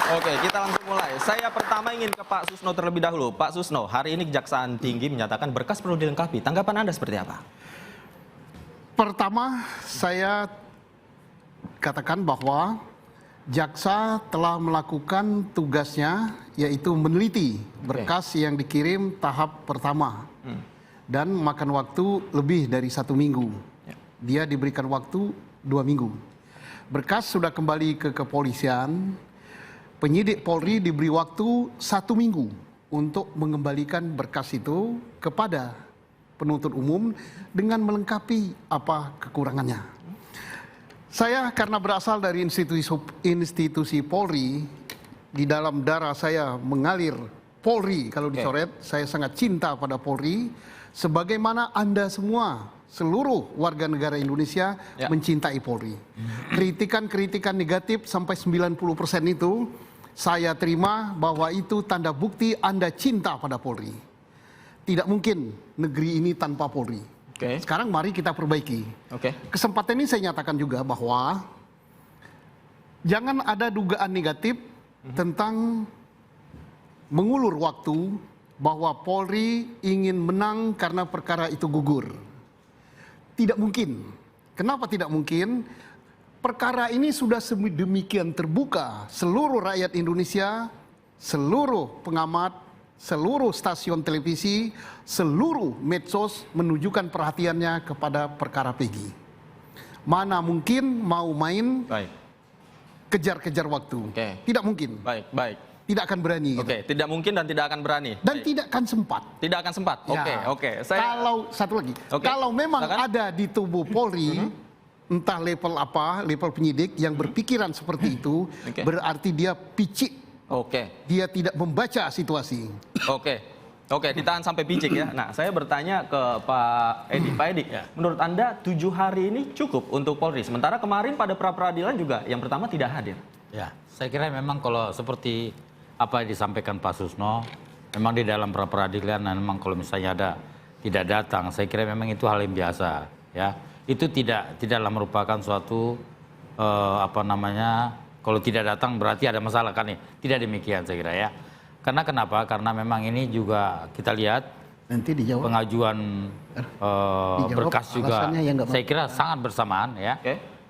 Oke, kita langsung mulai. Saya pertama ingin ke Pak Susno terlebih dahulu. Pak Susno, hari ini Kejaksaan Tinggi menyatakan berkas perlu dilengkapi. Tanggapan Anda seperti apa? Pertama, saya katakan bahwa jaksa telah melakukan tugasnya, yaitu meneliti berkas yang dikirim tahap pertama dan makan waktu lebih dari 1 minggu. Dia diberikan waktu 2 minggu. Berkas sudah kembali ke kepolisian. Penyidik Polri diberi waktu 1 minggu untuk mengembalikan berkas itu kepada penuntut umum dengan melengkapi apa kekurangannya. Saya karena berasal dari institusi Polri, di dalam darah saya mengalir Polri. Kalau dicoret, saya sangat cinta pada Polri. Sebagaimana Anda semua, seluruh warga negara Indonesia mencintai Polri. Kritikan-kritikan negatif sampai 90% itu saya terima bahwa itu tanda bukti Anda cinta pada Polri. Tidak mungkin negeri ini tanpa Polri. Sekarang mari kita perbaiki. Kesempatan ini saya nyatakan juga bahwa jangan ada dugaan negatif tentang mengulur waktu bahwa Polri ingin menang karena perkara itu gugur. Tidak mungkin. Kenapa tidak mungkin? Perkara ini sudah sedemikian terbuka. Seluruh rakyat Indonesia, seluruh pengamat, seluruh stasiun televisi, seluruh medsos menunjukkan perhatiannya kepada perkara Peggy. Mana mungkin mau main kejar-kejar waktu. Tidak mungkin. Tidak akan berani. Tidak mungkin dan tidak akan berani. Dan tidak akan sempat. Tidak akan sempat. Kalau satu lagi, kalau memang ada di tubuh Polri, entah level apa, level penyidik yang berpikiran seperti itu, berarti dia picik. Dia tidak membaca situasi. Ditahan sampai picik ya. Nah, saya bertanya ke Pak Edi. Pak Edi, menurut Anda 7 hari ini cukup untuk Polri? Sementara kemarin pada pra-peradilan juga yang pertama tidak hadir. Ya, saya kira memang kalau seperti apa yang disampaikan Pak Susno, memang di dalam pra-peradilan memang kalau misalnya tidak datang, saya kira memang itu hal yang biasa. Ya, itu tidaklah merupakan suatu kalau tidak datang berarti ada masalah kan nih. Tidak demikian saya kira ya. Karena kenapa? Karena memang ini juga kita lihat nanti dijawab. Pengajuan berkas juga saya kira sangat bersamaan ya.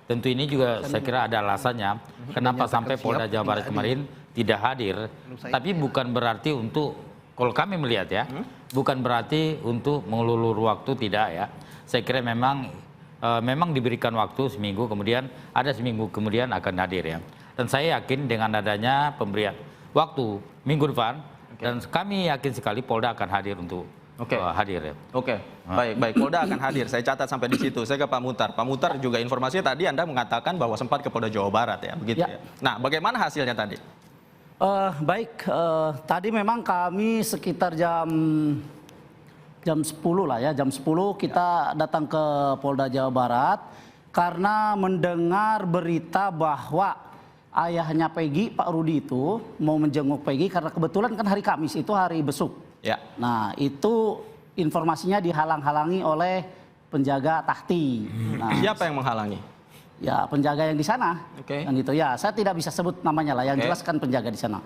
Tentu ini juga saya kira ada alasannya kenapa sampai Polda Jawa Barat kemarin tidak hadir. Tapi bukan berarti untuk, kalau kami melihat ya, bukan berarti untuk mengulur waktu, tidak ya. Saya kira memang diberikan waktu seminggu, kemudian ada seminggu kemudian akan hadir ya. Dan saya yakin dengan adanya pemberian waktu minggu depan, dan kami yakin sekali Polda akan hadir untuk hadir ya. Baik, Polda akan hadir. Saya catat sampai di situ. Saya ke Pak Muhtar. Pak Muhtar juga informasinya tadi Anda mengatakan bahwa sempat ke Polda Jawa Barat ya, begitu ya. Nah, bagaimana hasilnya tadi? Tadi memang kami sekitar jam 10 lah ya, jam 10 kita datang ke Polda Jawa Barat karena mendengar berita bahwa ayahnya Peggy, Pak Rudi itu mau menjenguk Peggy karena kebetulan kan hari Kamis itu hari besuk. Nah, itu informasinya dihalang-halangi oleh penjaga tahti. Nah, siapa yang menghalangi? Ya, penjaga yang di sana. Yang gitu ya, saya tidak bisa sebut namanya lah, yang jelas kan penjaga di sana.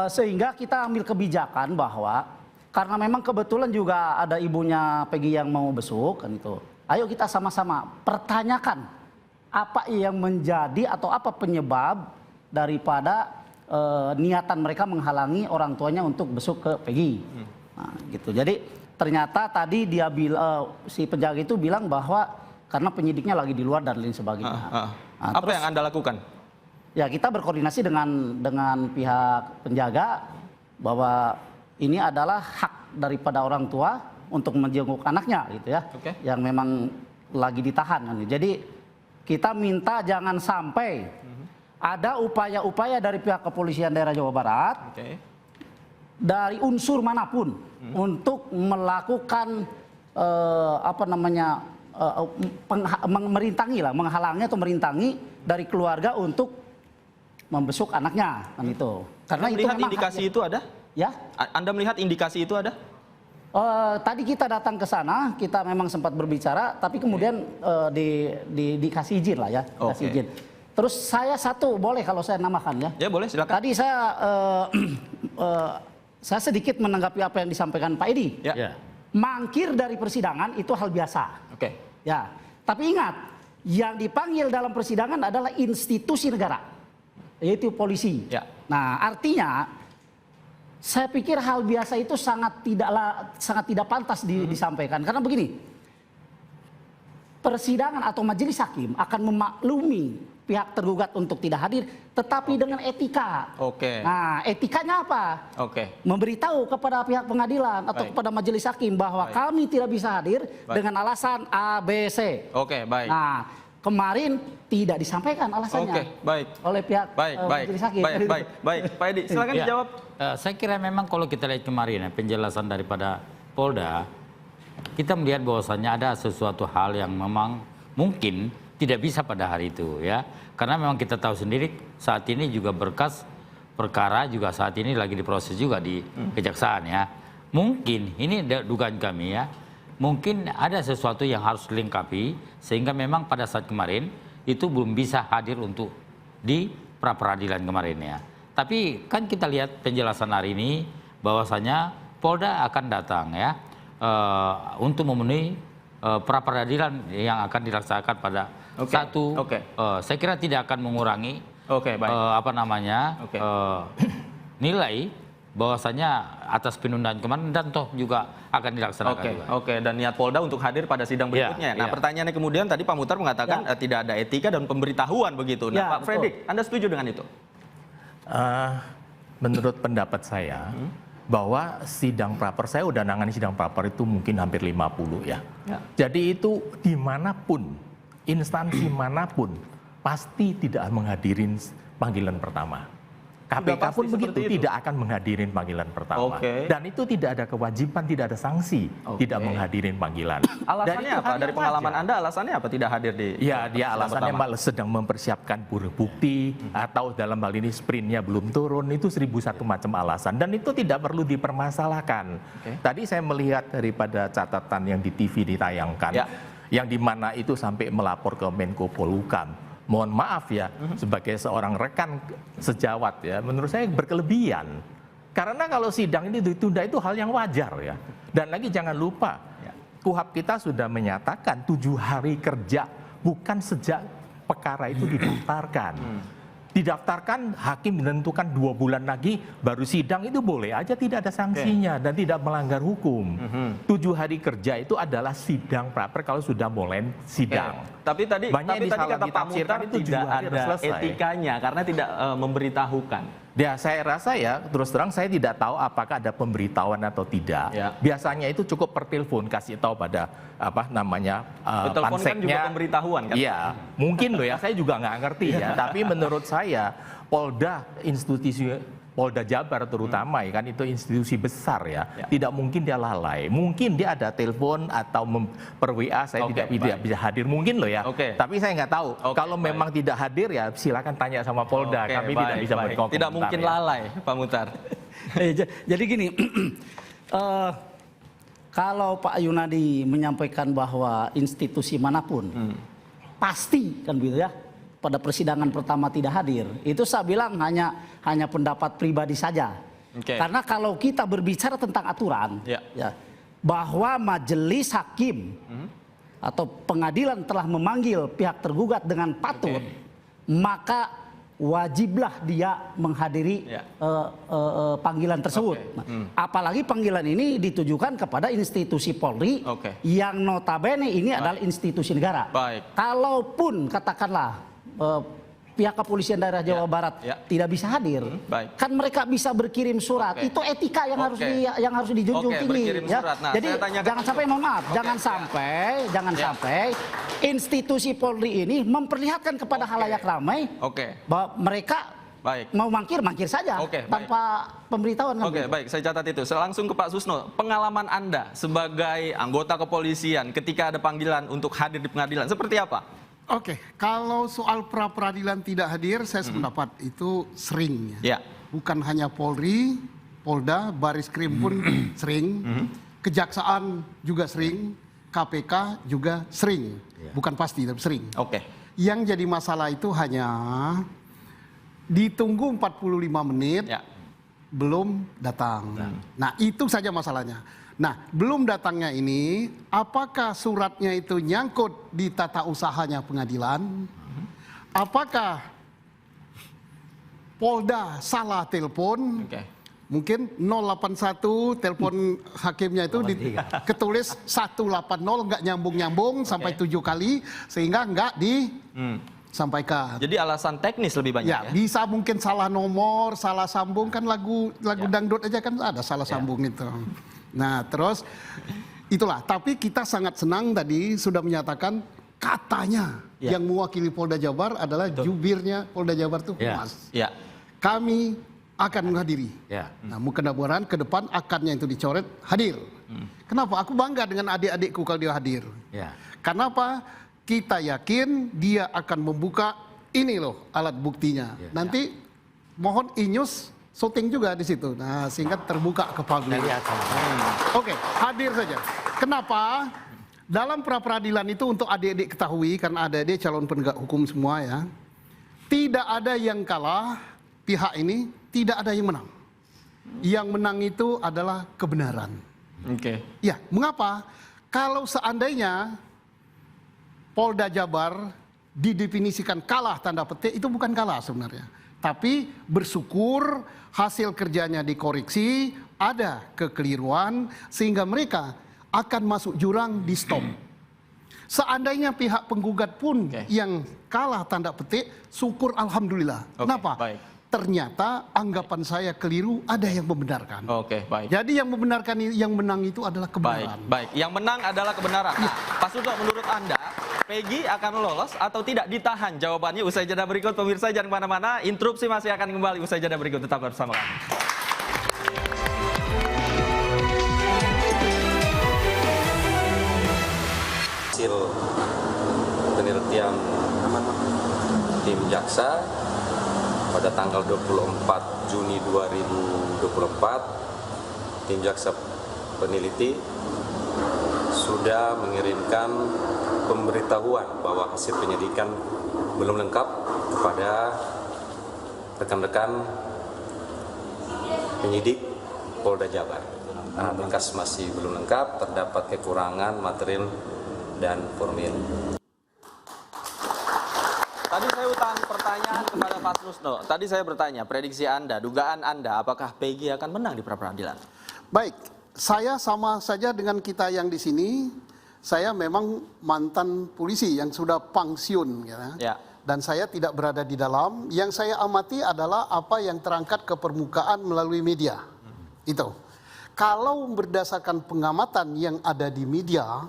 Sehingga kita ambil kebijakan bahwa karena memang kebetulan juga ada ibunya Peggy yang mau besuk kan itu. Ayo kita sama-sama pertanyakan apa yang menjadi atau apa penyebab daripada niatan mereka menghalangi orang tuanya untuk besuk ke Peggy. Nah, gitu. Jadi ternyata tadi dia si penjaga itu bilang bahwa karena penyidiknya lagi di luar dan lain sebagainya. Nah, apa yang Anda lakukan? Ya, kita berkoordinasi dengan pihak penjaga bahwa ini adalah hak daripada orang tua untuk menjenguk anaknya gitu ya, yang memang lagi ditahan kan. Jadi kita minta jangan sampai ada upaya-upaya dari pihak kepolisian daerah Jawa Barat dari unsur manapun untuk melakukan menghalangi atau merintangi dari keluarga untuk membesuk anaknya kan itu. Karena Anda melihat indikasi itu ada? Ya. Anda melihat indikasi itu ada? Tadi kita datang ke sana, kita memang sempat berbicara, tapi kemudian dikasih izin lah ya, dikasih izin. Terus saya satu, boleh kalau saya namakan ya? Ya boleh, silakan. Tadi saya sedikit menanggapi apa yang disampaikan Pak Edi. Ya. Mangkir dari persidangan itu hal biasa. Oke. Ya, tapi ingat, yang dipanggil dalam persidangan adalah institusi negara, yaitu polisi. Ya. Nah, artinya saya pikir hal biasa itu sangat tidak pantas disampaikan, karena begini. Persidangan atau majelis hakim akan memaklumi pihak tergugat untuk tidak hadir, tetapi dengan etika. Oke. Nah, etikanya apa? Oke. Memberitahu kepada pihak pengadilan atau kepada majelis hakim bahwa kami tidak bisa hadir dengan alasan A, B, C. Oke, baik. Nah, kemarin tidak disampaikan alasannya. Oke, baik. Oleh pihak majelis hakim. Baik. Pak Edi, silakan dijawab. Saya kira memang kalau kita lihat kemarin ya, penjelasan daripada Polda, kita melihat bahwasannya ada sesuatu hal yang memang mungkin tidak bisa pada hari itu ya. Karena memang kita tahu sendiri saat ini juga berkas perkara juga saat ini lagi diproses juga di kejaksaan ya. Mungkin ini dugaan kami ya. Mungkin ada sesuatu yang harus dilengkapi sehingga memang pada saat kemarin itu belum bisa hadir untuk di pra peradilan kemarin ya. Tapi kan kita lihat penjelasan hari ini bahwasanya Polda akan datang ya. Untuk memenuhi pra peradilan yang akan dilaksanakan pada saya kira tidak akan mengurangi nilai bahwasanya atas penundaan kemarin dan toh juga akan dilaksanakan. Oke, dan niat Polda untuk hadir pada sidang berikutnya. Nah, pertanyaannya kemudian tadi Pak Muhtar mengatakan tidak ada etika dan pemberitahuan begitu. Nah, Pak Fredrik, Anda setuju dengan itu? Menurut pendapat saya, bahwa sidang praper, saya udah nangani sidang praper itu mungkin hampir 50 ya. Jadi itu dimanapun, instansi manapun, pasti tidak menghadirin panggilan pertama. KPK pun begitu, tidak akan menghadirin panggilan pertama. Dan itu tidak ada kewajiban, tidak ada sanksi, tidak menghadirin panggilan. Alasannya apa? Dari pengalaman Anda, alasannya apa tidak hadir di Ya, dia alasannya malah sedang mempersiapkan bukti, atau dalam hal ini sprintnya belum turun, itu 1001 macam alasan. Dan itu tidak perlu dipermasalahkan. Tadi saya melihat daripada catatan yang di TV ditayangkan, yang dimana itu sampai melapor ke Menko Polhukam. Mohon maaf ya, sebagai seorang rekan sejawat ya, menurut saya berkelebihan. Karena kalau sidang ini ditunda itu hal yang wajar ya. Dan lagi jangan lupa, KUHP kita sudah menyatakan 7 hari kerja, bukan sejak perkara itu didaftarkan. Didaftarkan, hakim menentukan 2 bulan lagi baru sidang, itu boleh aja tidak ada sanksinya dan tidak melanggar hukum. 7 hari kerja itu adalah sidang praper kalau sudah mulai sidang. Tapi tadi kata Pak Muhtar itu tidak ada etikanya karena tidak memberitahukan. Ya, saya rasa ya, terus terang saya tidak tahu apakah ada pemberitahuan atau tidak. Biasanya itu cukup per telepon kasih tahu pada telepon kan juga pemberitahuan kan? Iya, mungkin loh ya, saya juga nggak ngerti ya. Tapi menurut saya Polda, Polda Jabar terutama ya kan, itu institusi besar ya. Tidak mungkin dia lalai. Mungkin dia ada telepon atau per WA saya tidak bisa hadir, mungkin loh ya. Tapi saya nggak tahu. Kalau memang tidak hadir ya silakan tanya sama Polda. Kami tidak bisa berkomentar. Tidak mungkin lalai, Pak Muhtar. Jadi gini, kalau Pak Yunadi menyampaikan bahwa institusi manapun pasti kan begitu ya, pada persidangan pertama tidak hadir, itu saya bilang hanya pendapat pribadi saja. Karena kalau kita berbicara tentang aturan, bahwa majelis hakim atau pengadilan telah memanggil pihak tergugat dengan patut, maka wajiblah dia menghadiri panggilan tersebut. Apalagi panggilan ini ditujukan kepada institusi Polri yang notabene ini adalah institusi negara. Kalaupun katakanlah pihak kepolisian daerah Jawa Barat tidak bisa hadir, kan mereka bisa berkirim surat. Itu etika yang harus dijunjung tinggi. Nah, jadi jangan sampai, mohon maaf, jangan sampai institusi Polri ini memperlihatkan kepada halayak ramai bahwa mereka mau mangkir saja tanpa pemberitahuan. Baik, saya catat itu. Langsung ke Pak Susno, pengalaman Anda sebagai anggota kepolisian ketika ada panggilan untuk hadir di pengadilan seperti apa? Kalau soal pra peradilan tidak hadir, saya sependapat itu sering ya. Bukan hanya Polri, Polda, Baris-Krim pun sering, Kejaksaan juga sering, KPK juga sering. Bukan pasti tapi sering. Yang jadi masalah itu hanya ditunggu 45 menit, belum datang. Nah, itu saja masalahnya. Nah, belum datangnya ini, apakah suratnya itu nyangkut di tata usahanya pengadilan? Apakah Polda salah telepon? Mungkin 081 telepon hakimnya itu ketulis 180, nggak nyambung-nyambung sampai 7 kali sehingga nggak disampaikan. Jadi alasan teknis lebih banyak ya? Bisa mungkin salah nomor, salah sambung, kan lagu dangdut aja kan ada salah sambung itu. Nah, terus itulah, tapi kita sangat senang tadi sudah menyatakan katanya yang mewakili Polda Jabar adalah jubirnya Polda Jabar itu Humas. Kami akan menghadiri. Nah, mudah-mudahan ke depan akarnya itu dicoret, hadir. Kenapa? Aku bangga dengan adik-adikku kalau dia hadir. Kenapa? Kita yakin dia akan membuka ini loh alat buktinya. Nanti mohon Inyus syuting juga di situ. Nah, sehingga terbuka ke publik. Oke, hadir saja. Kenapa? Dalam pra-peradilan itu untuk adik-adik ketahui, karena adik-adik calon penegak hukum semua ya, tidak ada yang kalah pihak ini, tidak ada yang menang. Yang menang itu adalah kebenaran. Ya, mengapa? Kalau seandainya Polda Jabar didefinisikan kalah tanda petik, itu bukan kalah sebenarnya. Tapi bersyukur hasil kerjanya dikoreksi, ada kekeliruan, sehingga mereka akan masuk jurang di stop. Seandainya pihak penggugat pun yang kalah tanda petik, syukur alhamdulillah. Kenapa? Ternyata anggapan saya keliru, ada yang membenarkan. Jadi yang membenarkan, yang menang itu adalah kebenaran. Baik. Yang menang adalah kebenaran. Nah, Pak Sugeng, menurut Anda, Peggy akan lolos atau tidak ditahan? Jawabannya usai jeda berikut. Pemirsa jangan kemana-mana, interupsi masih akan kembali usai jeda berikut. Tetap bersama kami. Hasil penelitian tim jaksa pada tanggal 24 Juni 2024, tim jaksa peneliti sudah mengirimkan pemberitahuan bahwa hasil penyidikan belum lengkap kepada rekan-rekan penyidik Polda Jabar. Berkas masih belum lengkap, terdapat kekurangan material dan formil. Tadi saya utang pertanyaan kepada Pak Susno. Tadi saya bertanya, prediksi Anda, dugaan Anda, apakah Peggy akan menang di pra-peradilan? Baik, saya sama saja dengan kita yang di sini. Saya memang mantan polisi yang sudah pensiun, dan saya tidak berada di dalam. Yang saya amati adalah apa yang terangkat ke permukaan melalui media. Itu. Kalau berdasarkan pengamatan yang ada di media,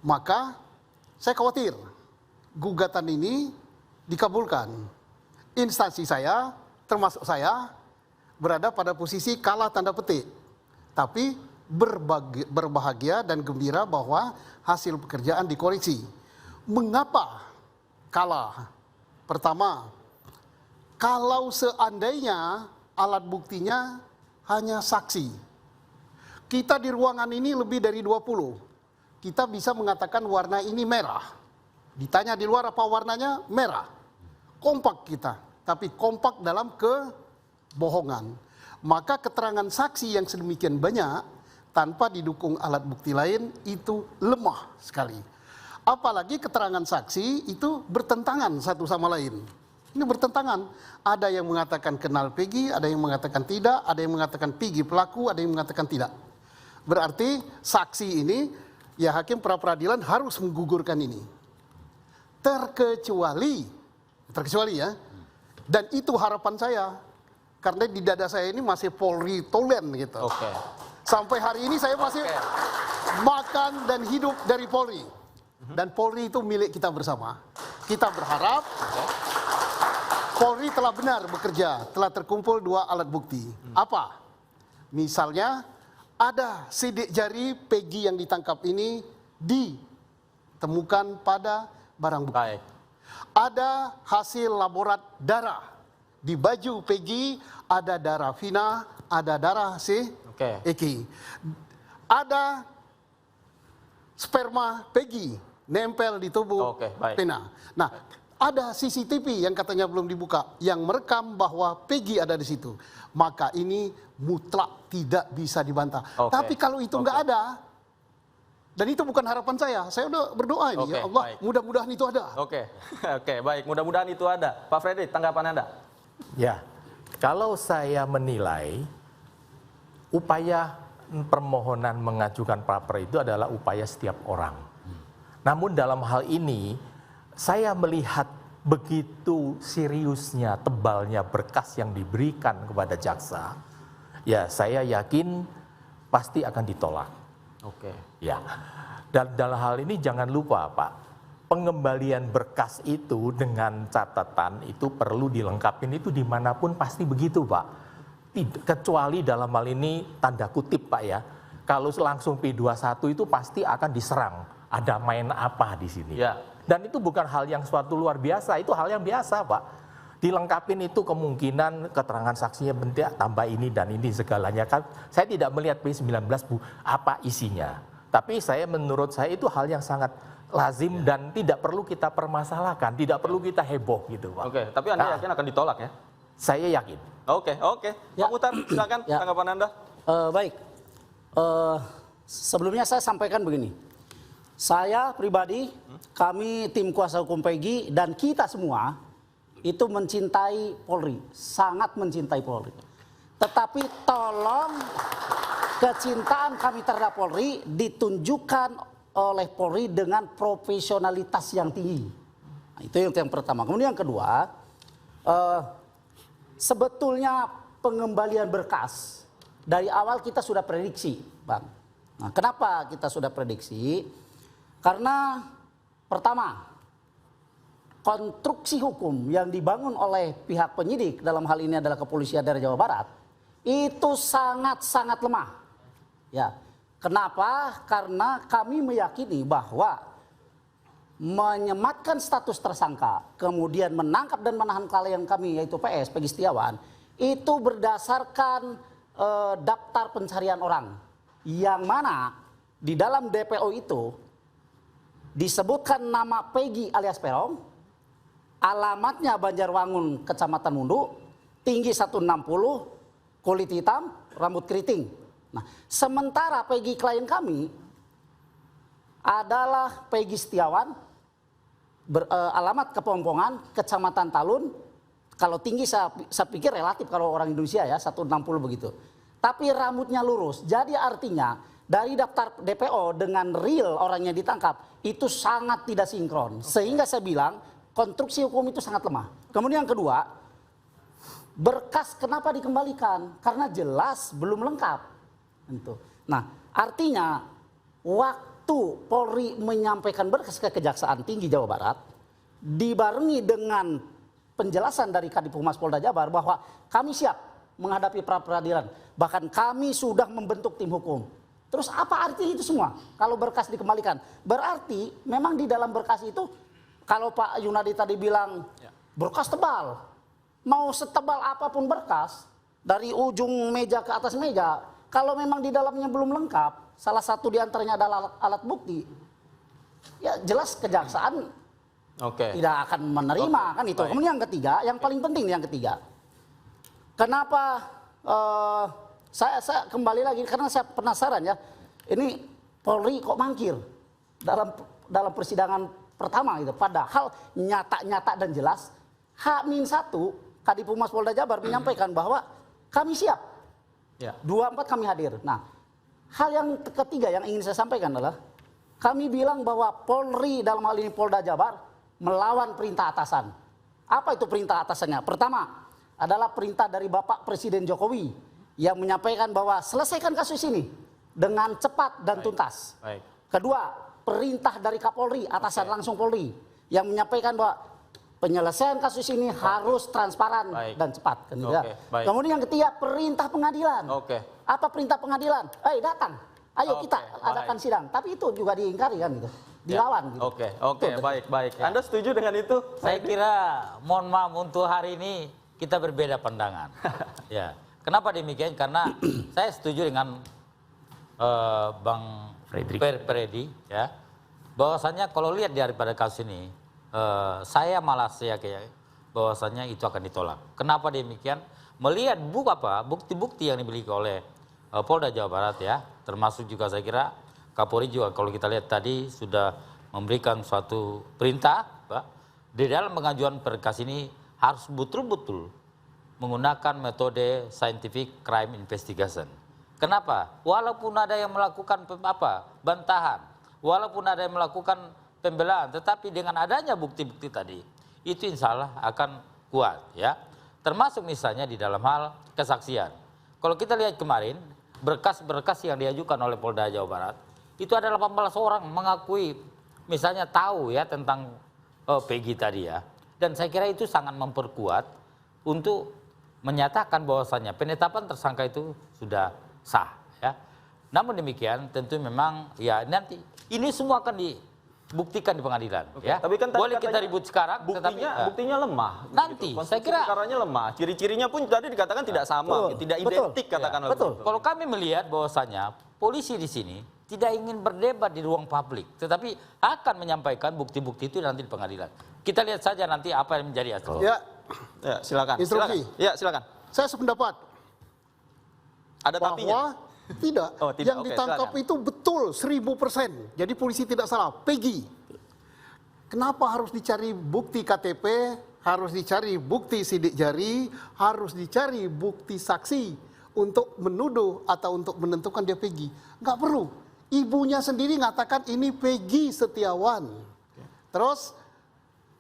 maka saya khawatir gugatan ini dikabulkan. Instansi saya, termasuk saya, berada pada posisi kalah tanda petik. Tapi berbahagia dan gembira bahwa hasil pekerjaan dikoreksi. Mengapa kalah? Pertama, kalau seandainya alat buktinya hanya saksi. Kita di ruangan ini lebih dari 20. Kita bisa mengatakan warna ini merah. Ditanya di luar apa warnanya? Merah. Kompak kita, tapi kompak dalam kebohongan. Maka keterangan saksi yang sedemikian banyak tanpa didukung alat bukti lain itu lemah sekali. Apalagi keterangan saksi itu bertentangan satu sama lain. Ini bertentangan. Ada yang mengatakan kenal Peggy, ada yang mengatakan tidak, ada yang mengatakan Peggy pelaku, ada yang mengatakan tidak. Berarti saksi ini, ya hakim pra-peradilan harus menggugurkan ini. Terkecuali ya, dan itu harapan saya, karena di dada saya ini masih Polri Tolen gitu. Sampai hari ini saya masih makan dan hidup dari Polri, dan Polri itu milik kita bersama. Kita berharap Polri telah benar bekerja, telah terkumpul 2 alat bukti. Apa? Misalnya ada sidik jari Peggy yang ditangkap ini ditemukan pada barang bukti. Ada hasil laborat darah. Di baju Peggy ada darah Vina, ada darah si Eki. Ada sperma Peggy nempel di tubuh Oke, baik. Vina. Nah, ada CCTV yang katanya belum dibuka, yang merekam bahwa Peggy ada di situ. Maka ini mutlak tidak bisa dibantah. Oke. Tapi kalau itu nggak ada, dan itu bukan harapan saya udah berdoa ini, Oke, ya Allah, baik. mudah-mudahan itu ada. Oke, oke, baik. Mudah-mudahan itu ada. Pak Fredrik, tanggapan Anda? Ya, kalau saya menilai upaya permohonan mengajukan pra-pra itu adalah upaya setiap orang. Namun dalam hal ini saya melihat begitu seriusnya, tebalnya berkas yang diberikan kepada jaksa, ya saya yakin pasti akan ditolak. Oke. Ya, dan dalam hal ini jangan lupa Pak, pengembalian berkas itu dengan catatan itu perlu dilengkapin itu dimanapun pasti begitu Pak. Kecuali dalam hal ini tanda kutip Pak ya, kalau langsung P21 itu pasti akan diserang. Ada main apa di sini? Ya. Dan itu bukan hal yang suatu luar biasa, itu hal yang biasa Pak. Dilengkapin itu kemungkinan keterangan saksinya bentuk tambah ini dan ini segalanya kan. Saya tidak melihat P19 Bu apa isinya. Tapi menurut saya itu hal yang sangat lazim dan tidak perlu kita permasalahkan, tidak perlu kita heboh gitu Pak. Oke, tapi Anda yakin akan ditolak ya? Saya yakin. Oke. Ya. Pak Muhtar, silakan Ya. tanggapan Anda. Baik, sebelumnya saya sampaikan begini. Saya pribadi, kami tim kuasa hukum Peggy dan kita semua itu mencintai Polri, sangat mencintai Polri. Tetapi tolong kecintaan kami terhadap Polri ditunjukkan oleh Polri dengan profesionalitas yang tinggi. Nah, itu yang pertama. Kemudian yang kedua, sebetulnya pengembalian berkas dari awal kita sudah prediksi, Bang. Nah, kenapa kita sudah prediksi? Karena pertama, konstruksi hukum yang dibangun oleh pihak penyidik dalam hal ini adalah kepolisian daerah Jawa Barat itu sangat-sangat lemah. Ya, kenapa? Karena kami meyakini bahwa menyematkan status tersangka, kemudian menangkap dan menahan klien kami yaitu PS, Peggy Setiawan, itu berdasarkan daftar pencarian orang, yang mana di dalam DPO itu disebutkan nama Peggy alias Peron, alamatnya Banjarwangun, Kecamatan Mundu, tinggi 160, kulit hitam, rambut keriting. Nah, sementara Peggy klien kami adalah Peggy Setiawan, alamat Kepompongan, Kecamatan Talun. Kalau tinggi saya pikir relatif kalau orang Indonesia ya 160 begitu. Tapi rambutnya lurus. Jadi artinya dari daftar DPO dengan real orangnya ditangkap itu sangat tidak sinkron. Sehingga saya bilang konstruksi hukum itu sangat lemah. Kemudian yang kedua, berkas kenapa dikembalikan? Karena jelas belum lengkap. Nah, artinya waktu Polri menyampaikan berkas ke Kejaksaan Tinggi Jawa Barat dibarengi dengan penjelasan dari Kadif Humas Polda Jabar bahwa kami siap menghadapi pra-peradilan. Bahkan kami sudah membentuk tim hukum. Terus apa arti itu semua? Kalau berkas dikembalikan. Berarti memang di dalam berkas itu, kalau Pak Yunadi tadi bilang berkas tebal. Mau setebal apapun berkas, dari ujung meja ke atas meja, kalau memang di dalamnya belum lengkap, salah satu di antaranya adalah alat bukti, ya jelas kejaksaan tidak akan menerima kan itu. Baik. Kemudian yang ketiga, yang paling penting yang ketiga, kenapa saya kembali lagi karena saya penasaran ya, ini Polri kok mangkir dalam persidangan pertama gitu. Padahal nyata-nyata dan jelas H-1 Kadif Humas Polda Jabar menyampaikan bahwa kami siap. Ya. 24 kami hadir. Nah, hal yang ketiga yang ingin saya sampaikan adalah kami bilang bahwa Polri dalam hal ini Polda Jabar melawan perintah atasan. Apa itu perintah atasannya? Pertama adalah perintah dari Bapak Presiden Jokowi yang menyampaikan bahwa selesaikan kasus ini dengan cepat dan tuntas. Baik. Kedua, perintah dari Kapolri, atasan langsung Polri yang menyampaikan bahwa penyelesaian kasus ini harus transparan dan cepat. Kan, baik. Kemudian yang ketiga, perintah pengadilan. Apa perintah pengadilan? Datang, ayo kita adakan sidang. Tapi itu juga diingkari kan gitu, dilawan. Gitu. Oke, baik. Anda setuju dengan itu? Saya kira, mohon maaf untuk hari ini kita berbeda pandangan. Ya, kenapa demikian? Karena saya setuju dengan Bang Freddy, ya, bahwasannya kalau lihat daripada kasus ini, saya malah yakin bahwasannya itu akan ditolak. Kenapa demikian? Melihat bukti-bukti yang dimiliki oleh Polda Jawa Barat ya, termasuk juga saya kira Kapolri juga kalau kita lihat tadi sudah memberikan suatu perintah, Pak, di dalam pengajuan berkas ini harus betul-betul menggunakan metode scientific crime investigation. Kenapa? Walaupun ada yang melakukan bantahan, walaupun ada yang melakukan pembelaan, tetapi dengan adanya bukti-bukti tadi, itu insya Allah akan kuat ya. Termasuk misalnya di dalam hal kesaksian. Kalau kita lihat kemarin, berkas-berkas yang diajukan oleh Polda Jawa Barat, itu ada 18 orang mengakui misalnya tahu ya tentang Peggy tadi ya. Dan saya kira itu sangat memperkuat untuk menyatakan bahwasannya penetapan tersangka itu sudah sah ya. Namun demikian tentu memang ya nanti ini semua akan dibuktikan di pengadilan ya. Tapi kan boleh kita ribut sekarang buktinya lemah. Nanti gitu. saya kira perkaranya lemah. Ciri-cirinya pun tadi dikatakan tidak sama, tidak identik katakanlah. Betul. Kalau kami melihat bahwasannya polisi di sini tidak ingin berdebat di ruang publik, tetapi akan menyampaikan bukti-bukti itu nanti di pengadilan. Kita lihat saja nanti apa yang menjadi hasil. Ya, silakan. Instruksi. Ya, silakan. Saya sependapat. Ada tapinya? Tidak. Oh, tidak. Yang ditangkap itu betul 1000%. Jadi polisi tidak salah. Peggy. Kenapa harus dicari bukti KTP, harus dicari bukti sidik jari, harus dicari bukti saksi untuk menuduh atau untuk menentukan dia Peggy? Nggak perlu. Ibunya sendiri mengatakan ini Peggy Setiawan. Terus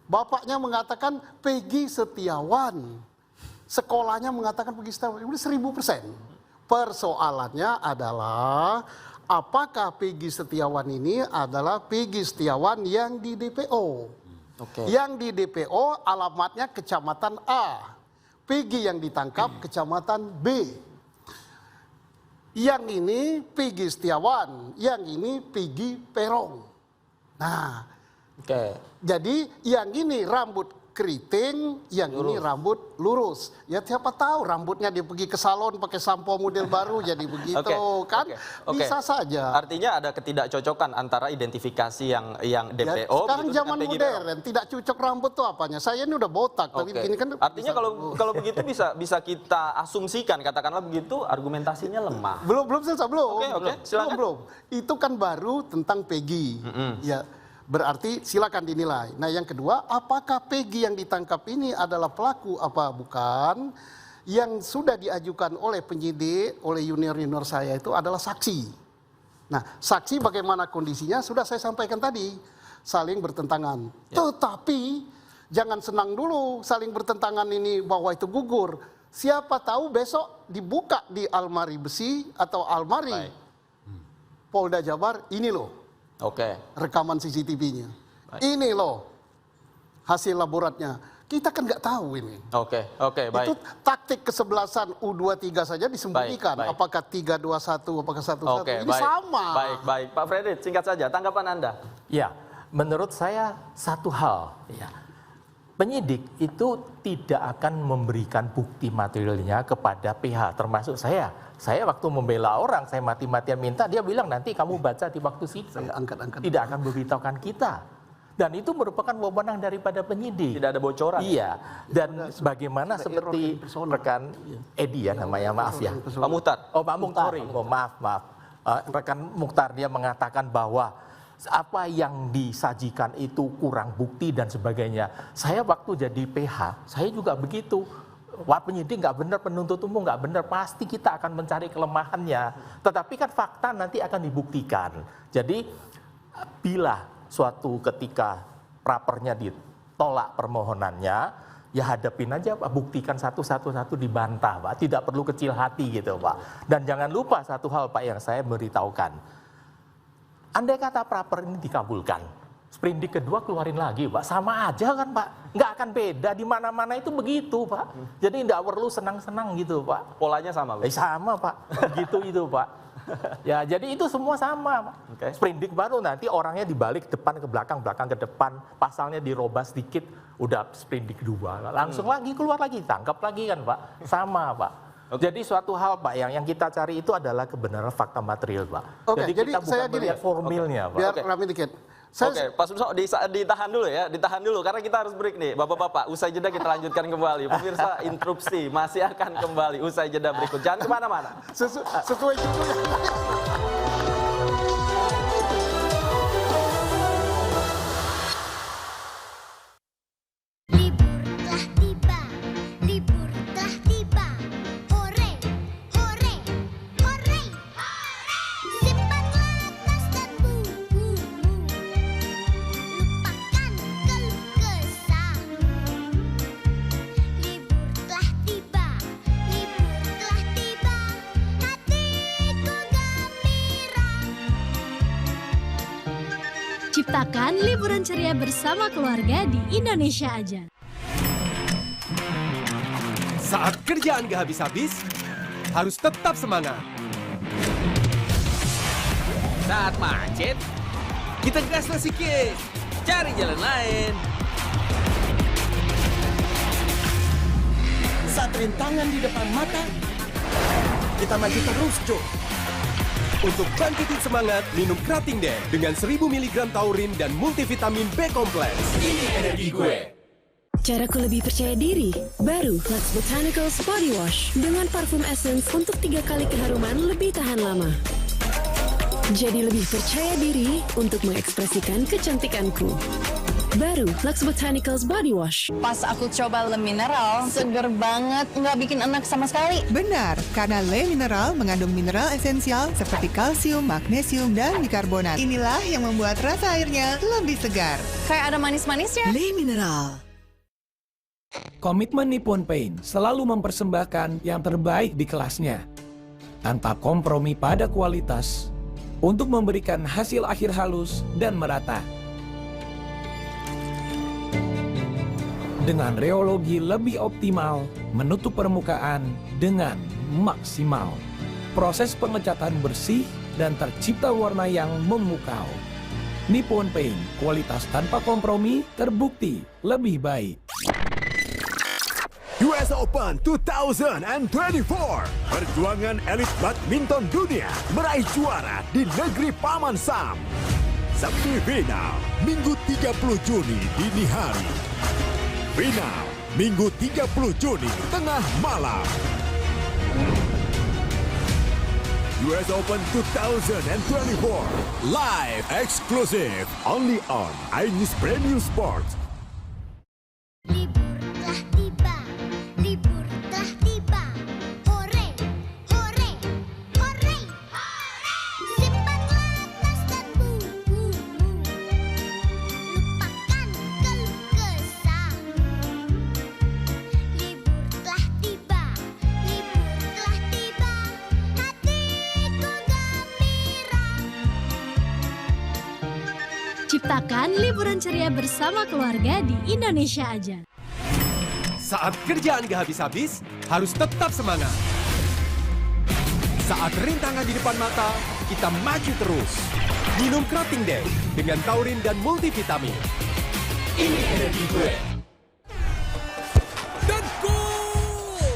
bapaknya mengatakan Peggy Setiawan. Sekolahnya mengatakan Peggy Setiawan. Udah 1000%. Persoalannya adalah apakah Peggy Setiawan ini adalah Peggy Setiawan yang di DPO. Yang di DPO alamatnya Kecamatan A. Peggy yang ditangkap Kecamatan B. Yang ini Peggy Setiawan, yang ini Peggy Perong. Nah, jadi yang ini rambut keriting, yang ini rambut lurus. Ya siapa tahu rambutnya dia pergi ke salon pakai sampo model baru jadi begitu kan? Bisa saja. Artinya ada ketidakcocokan antara identifikasi yang DPO. Ya, sekarang zaman modern, tidak cocok rambut tuh apanya? Saya ini udah botak, tapi begini kan. Artinya kalau begitu bisa kita asumsikan katakanlah begitu argumentasinya lemah. Belum selesai belum. Silakan. Belum. Itu kan baru tentang Peggy. Ya. Berarti silakan dinilai. Nah yang kedua, apakah Peggy yang ditangkap ini adalah pelaku apa bukan? Yang sudah diajukan oleh penyidik, oleh junior-junior saya itu adalah saksi. Nah saksi bagaimana kondisinya sudah saya sampaikan tadi. Saling bertentangan. Tetapi jangan senang dulu saling bertentangan ini bahwa itu gugur. Siapa tahu besok dibuka di almari besi atau almari Polda Jabar ini loh. Rekaman CCTV-nya. Ini loh hasil laboratnya. Kita kan nggak tahu ini. Baik. Itu taktik kesebelasan U23 saja disembunyikan. Baik. Apakah 3-2-1, apakah 1-1. Ini baik. sama. Baik. Pak Fredrik, singkat saja tanggapan Anda. Ya, menurut saya satu hal. Ya, penyidik itu tidak akan memberikan bukti materialnya kepada PH, termasuk saya. Saya waktu membela orang, saya mati-matian minta, dia bilang nanti kamu baca di waktu sidang. Tidak akan memberitahukan kita. Dan itu merupakan wewenang daripada penyidik. Tidak ada bocoran. Iya. Dan bagaimana seperti rekan Edi ya namanya, maaf ya. Pak Muhtar. Oh Pak Muhtar, maaf. Rekan Muhtar dia mengatakan bahwa apa yang disajikan itu kurang bukti dan sebagainya. Saya waktu jadi PH, saya juga begitu. Wah penyidik nggak benar, penuntut umum nggak benar, pasti kita akan mencari kelemahannya. Tetapi kan fakta nanti akan dibuktikan. Jadi bila suatu ketika prapernya ditolak permohonannya, ya hadapin aja Pak, buktikan satu-satu dibantah Pak. Tidak perlu kecil hati gitu Pak. Dan jangan lupa satu hal Pak yang saya beritahukan. Andai kata praper ini dikabulkan, sprindik kedua keluarin lagi Pak, sama aja kan Pak, nggak akan beda, di mana-mana itu begitu Pak. Jadi nggak perlu senang-senang gitu Pak. Polanya sama Pak? Sama Pak, begitu itu Pak. Ya jadi itu semua sama Pak. Sprindik baru nanti orangnya dibalik depan ke belakang, belakang ke depan, pasalnya dirobah sedikit, udah sprindik dua, langsung lagi keluar lagi, tangkap lagi kan Pak, sama Pak. Jadi suatu hal Pak yang kita cari itu adalah kebenaran fakta material Pak. Jadi kita bukan melihat formilnya Pak. Biar rame dikit. Oke, Pak Suso ditahan dulu ya, ditahan dulu karena kita harus break nih. Bapak-bapak, usai jeda kita lanjutkan kembali. Pemirsa, interupsi masih akan kembali usai jeda berikut. Jangan kemana-mana. Sesuai judulnya. Ciptakan liburan ceria bersama keluarga di Indonesia aja. Saat kerjaan gak habis-habis, harus tetap semangat. Saat macet, kita gaslah sedikit, cari jalan lain. Saat rintangan di depan mata, kita maju terus, Cuk. Untuk bangkitin semangat, minum Krating Day dengan 1000 mg taurin dan multivitamin B kompleks. Ini energi gue. Caraku lebih percaya diri. Baru Lux Botanicals Body Wash dengan parfum essence untuk 3 kali keharuman lebih tahan lama. Jadi lebih percaya diri untuk mengekspresikan kecantikanku. Baru Lux Botanicals Body Wash. Pas aku coba Le Mineral, seger banget, nggak bikin enak sama sekali. Benar, karena Le Mineral mengandung mineral esensial seperti kalsium, magnesium, dan bikarbonat. Inilah yang membuat rasa airnya lebih segar. Kayak ada manis-manisnya. Le Mineral. Komitmen Nippon Paint selalu mempersembahkan yang terbaik di kelasnya. Tanpa kompromi pada kualitas, untuk memberikan hasil akhir halus dan merata. Dengan reologi lebih optimal, menutup permukaan dengan maksimal. Proses pengecatan bersih dan tercipta warna yang memukau. Nippon Paint, kualitas tanpa kompromi, terbukti lebih baik. US Open 2024. Perjuangan elit badminton dunia meraih juara di negeri Paman Sam. Semifinal, Minggu 30 Juni dini hari. Final, Minggu 30 Juni tengah malam. US Open 2024. Live exclusive only on iNews Premium Sports. Ciptakan liburan ceria bersama keluarga di Indonesia aja. Saat kerjaan gak habis-habis, harus tetap semangat. Saat rintangan di depan mata, kita maju terus. Minum Krating Day dengan taurin dan multivitamin. Ini energi gue. Dan gol!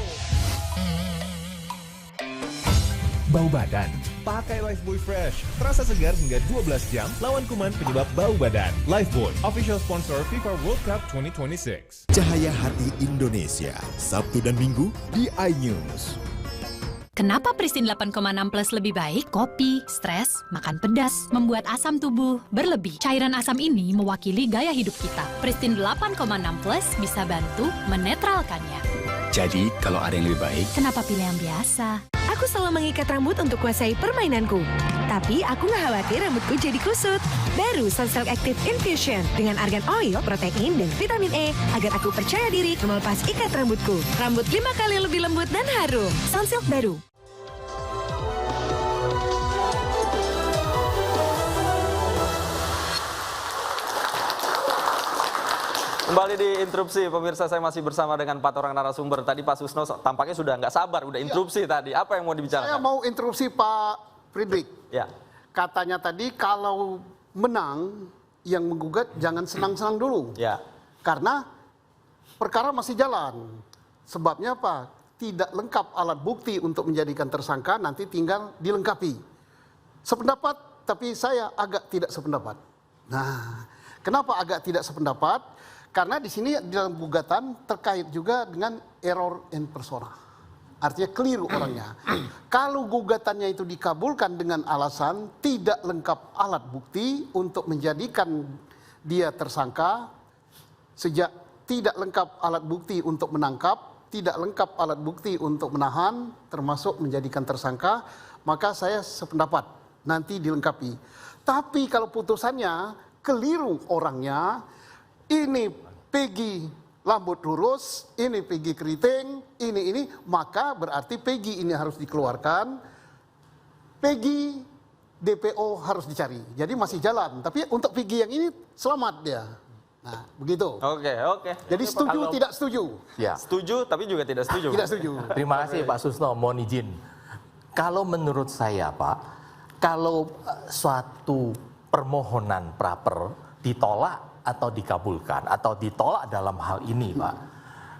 Bau badan. Pakai Lifebuoy Fresh. Terasa segar hingga 12 jam lawan kuman penyebab bau badan. Lifebuoy, official sponsor FIFA World Cup 2026. Cahaya hati Indonesia, Sabtu dan Minggu di iNews. Kenapa Pristin 8,6 Plus lebih baik? Kopi, stres, makan pedas, membuat asam tubuh berlebih. Cairan asam ini mewakili gaya hidup kita. Pristin 8,6 Plus bisa bantu menetralkannya. Jadi, kalau ada yang lebih baik, kenapa pilih yang biasa? Aku selalu mengikat rambut untuk kuasai permainanku. Tapi aku nggak khawatir rambutku jadi kusut. Baru Sunsilk Active Infusion dengan argan oil, protein, dan vitamin E agar aku percaya diri melepas ikat rambutku. Rambut 5 kali lebih lembut dan harum. Sunsilk baru. Kembali di interupsi, pemirsa, saya masih bersama dengan 4 orang narasumber. Tadi Pak Susno tampaknya sudah nggak sabar, udah interupsi tadi. Apa yang mau dibicarakan? Saya mau interupsi Pak Friedrich. Ya. Katanya tadi kalau menang, yang menggugat jangan senang-senang dulu. Ya. Karena perkara masih jalan. Sebabnya apa? Tidak lengkap alat bukti untuk menjadikan tersangka, nanti tinggal dilengkapi. Sependapat, tapi saya agak tidak sependapat. Nah, kenapa agak tidak sependapat? Karena di sini dalam gugatan terkait juga dengan error in persona. Artinya keliru orangnya. Kalau gugatannya itu dikabulkan dengan alasan tidak lengkap alat bukti untuk menjadikan dia tersangka, sejak tidak lengkap alat bukti untuk menangkap, tidak lengkap alat bukti untuk menahan, termasuk menjadikan tersangka, maka saya sependapat nanti dilengkapi. Tapi kalau putusannya keliru orangnya, ini Peggy rambut lurus, ini Peggy keriting, ini, maka berarti Peggy ini harus dikeluarkan, Peggy DPO harus dicari. Jadi masih jalan, tapi untuk Peggy yang ini selamat dia. Nah, begitu. Oke. Jadi setuju, tidak setuju? Ya. Setuju, tapi juga tidak setuju. Tidak setuju. Terima kasih Pak Susno, mohon izin. Kalau menurut saya Pak, kalau suatu permohonan praper ditolak atau dikabulkan, atau ditolak dalam hal ini Pak,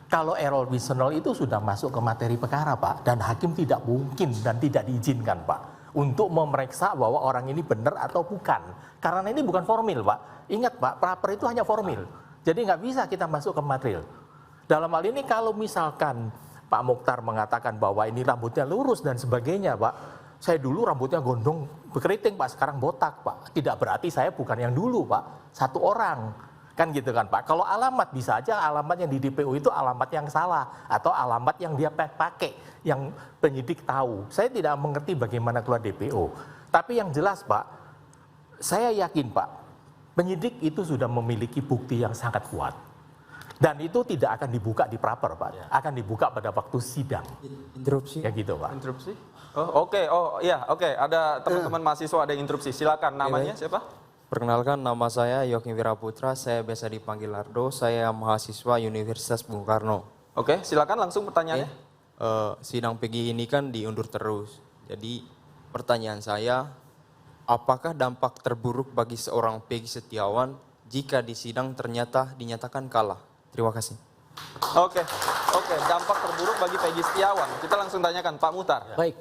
kalau error personal itu sudah masuk ke materi perkara Pak, dan hakim tidak mungkin dan tidak diizinkan Pak untuk memeriksa bahwa orang ini benar atau bukan. Karena ini bukan formil Pak. Ingat Pak, praper itu hanya formil. Jadi nggak bisa kita masuk ke material. Dalam hal ini kalau misalkan Pak Mukhtar mengatakan bahwa ini rambutnya lurus dan sebagainya Pak, saya dulu rambutnya gondong berkeriting Pak, sekarang botak Pak. Tidak berarti saya bukan yang dulu Pak, satu orang. Kan gitu kan Pak. Kalau alamat bisa aja alamat yang di DPO itu alamat yang salah. Atau alamat yang dia pakai, yang penyidik tahu. Saya tidak mengerti bagaimana keluar DPO. Tapi yang jelas Pak, saya yakin Pak, penyidik itu sudah memiliki bukti yang sangat kuat. Dan itu tidak akan dibuka di praper Pak. Akan dibuka pada waktu sidang. Interupsi. Ya gitu Pak. Interupsi? Oke. Ada teman-teman mahasiswa ada interupsi. Silakan, namanya siapa? Perkenalkan, nama saya Yogi Wiraputra, saya biasa dipanggil Ardo, saya mahasiswa Universitas Bung Karno. Oke, silakan langsung pertanyaannya. Sidang Peggy ini kan diundur terus. Jadi pertanyaan saya, apakah dampak terburuk bagi seorang Peggy Setiawan jika di sidang ternyata dinyatakan kalah? Terima kasih. Oke, dampak terburuk bagi Peggy Setiawan. Kita langsung tanyakan Pak Mukhtar. Baik.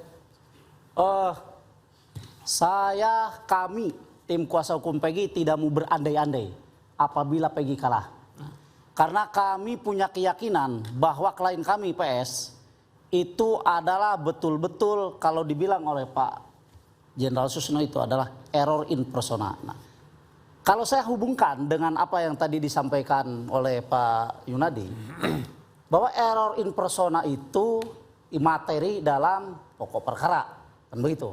Kami tim kuasa hukum Peggy tidak mau berandai-andai apabila Peggy kalah. Karena kami punya keyakinan bahwa klien kami PS itu adalah betul-betul kalau dibilang oleh Pak Jenderal Susno itu adalah error in persona. Nah, kalau saya hubungkan dengan apa yang tadi disampaikan oleh Pak Yunadi, bahwa error in persona itu materi dalam pokok perkara, kan begitu.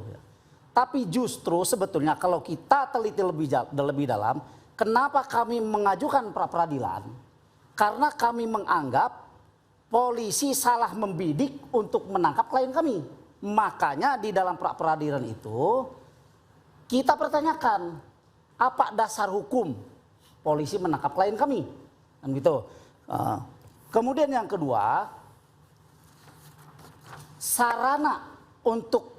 Tapi justru sebetulnya kalau kita teliti lebih dalam, kenapa kami mengajukan pra peradilan? Karena kami menganggap polisi salah membidik untuk menangkap klien kami. Makanya di dalam pra peradilan itu kita pertanyakan apa dasar hukum polisi menangkap klien kami, kan gitu. Kemudian yang kedua, sarana untuk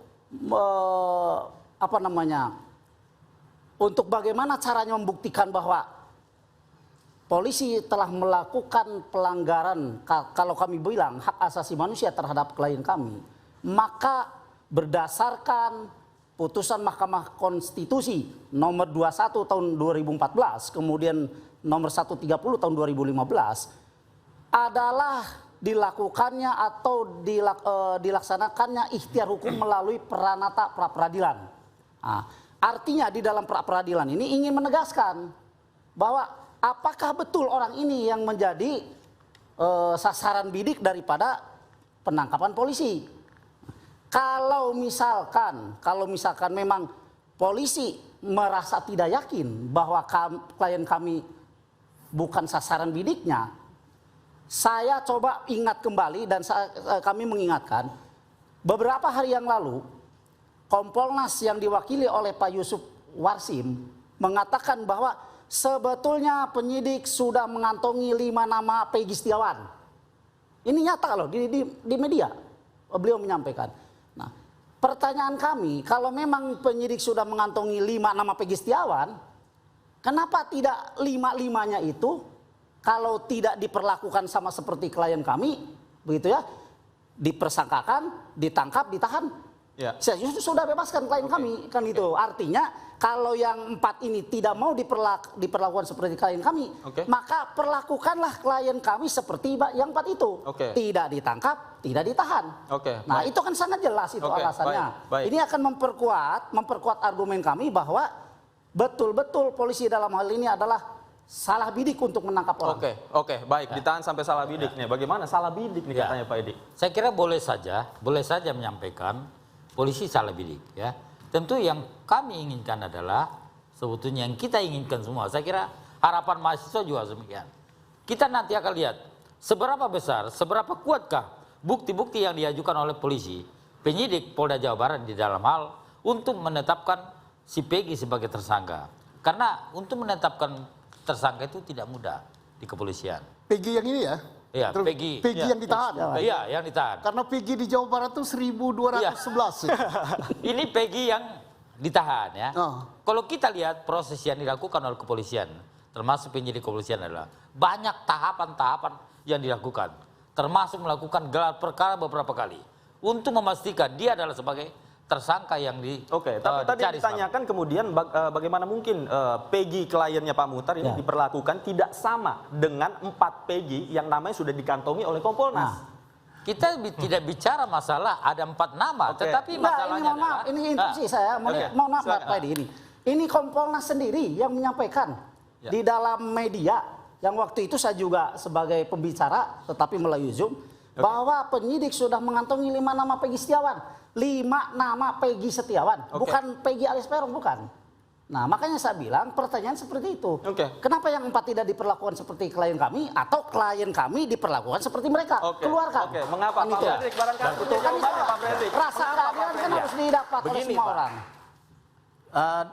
untuk bagaimana caranya membuktikan bahwa polisi telah melakukan pelanggaran, kalau kami bilang hak asasi manusia terhadap klien kami, maka berdasarkan putusan Mahkamah Konstitusi nomor 21 tahun 2014, kemudian nomor 130 tahun 2015, adalah dilakukannya atau dilaksanakannya ikhtiar hukum melalui peranata pra peradilan. Nah, artinya di dalam pra peradilan ini ingin menegaskan bahwa apakah betul orang ini yang menjadi sasaran bidik daripada penangkapan polisi. Kalau misalkan memang polisi merasa tidak yakin bahwa klien kami bukan sasaran bidiknya, saya coba ingat kembali dan kami mengingatkan beberapa hari yang lalu Kompolnas yang diwakili oleh Pak Yusuf Warsim mengatakan bahwa sebetulnya penyidik sudah mengantongi 5 nama Peggy Setiawan. Ini nyata loh di media beliau menyampaikan. Nah, pertanyaan kami, kalau memang penyidik sudah mengantongi 5 nama Peggy Setiawan, kenapa tidak 5-5-nya itu kalau tidak diperlakukan sama seperti klien kami, begitu ya, dipersangkakan, ditangkap, ditahan, Ya. Saya sudah bebaskan klien kami, kan itu. Artinya kalau yang 4 ini tidak mau diperlakukan seperti klien kami, maka perlakukanlah klien kami seperti yang 4 itu. Tidak ditangkap, tidak ditahan. Nah, itu kan sangat jelas itu alasannya. Baik. Ini akan memperkuat argumen kami bahwa betul-betul polisi dalam hal ini adalah salah bidik untuk menangkap orang. Baik, ditahan sampai salah bidik nih. Bagaimana salah bidik nih katanya Pak Edi? Saya kira boleh saja menyampaikan polisi salah bidik ya. Tentu yang kami inginkan adalah sebetulnya yang kita inginkan semua. Saya kira harapan mahasiswa juga demikian. Kita nanti akan lihat seberapa besar, seberapa kuatkah bukti-bukti yang diajukan oleh polisi, penyidik Polda Jawa Barat di dalam hal untuk menetapkan si Peggy sebagai tersangka. Karena untuk menetapkan tersangka itu tidak mudah di kepolisian. Peggy yang ini ya? Iya, Peggy yang ditahan. Iya, yang ditahan. Karena Peggy di Jawa Barat itu 1211. Ini Peggy yang ditahan ya. Kalau kita lihat proses yang dilakukan oleh kepolisian, termasuk penyidik kepolisian adalah banyak tahapan-tahapan yang dilakukan. Termasuk melakukan gelar perkara beberapa kali. Untuk memastikan dia adalah sebagai tersangka yang tapi tadi ditanyakan kemudian bagaimana mungkin Peggy kliennya Pak Muhtar ini diperlakukan tidak sama dengan 4 Peggy yang namanya sudah dikantongi oleh Kompolnas. Kita tidak bicara masalah ada 4 nama, tetapi masalahnya ini instruksi saya, mohon maaf Pak Edi, ini Kompolnas sendiri yang menyampaikan di dalam media yang waktu itu saya juga sebagai pembicara tetapi melalui Zoom bahwa penyidik sudah mengantongi 5 nama Peggy Setiawan. 5 nama Peggy Setiawan, bukan Peggy alias Peron, bukan. Nah, makanya saya bilang pertanyaan seperti itu. Kenapa yang 4 tidak diperlakukan seperti klien kami atau klien kami diperlakukan seperti mereka? Keluarkan. Mengapa Pak Fredrik? Barangkali punya jawabannya Pak Fredrik. Rasa keadilan kan harus didapat oleh semua orang.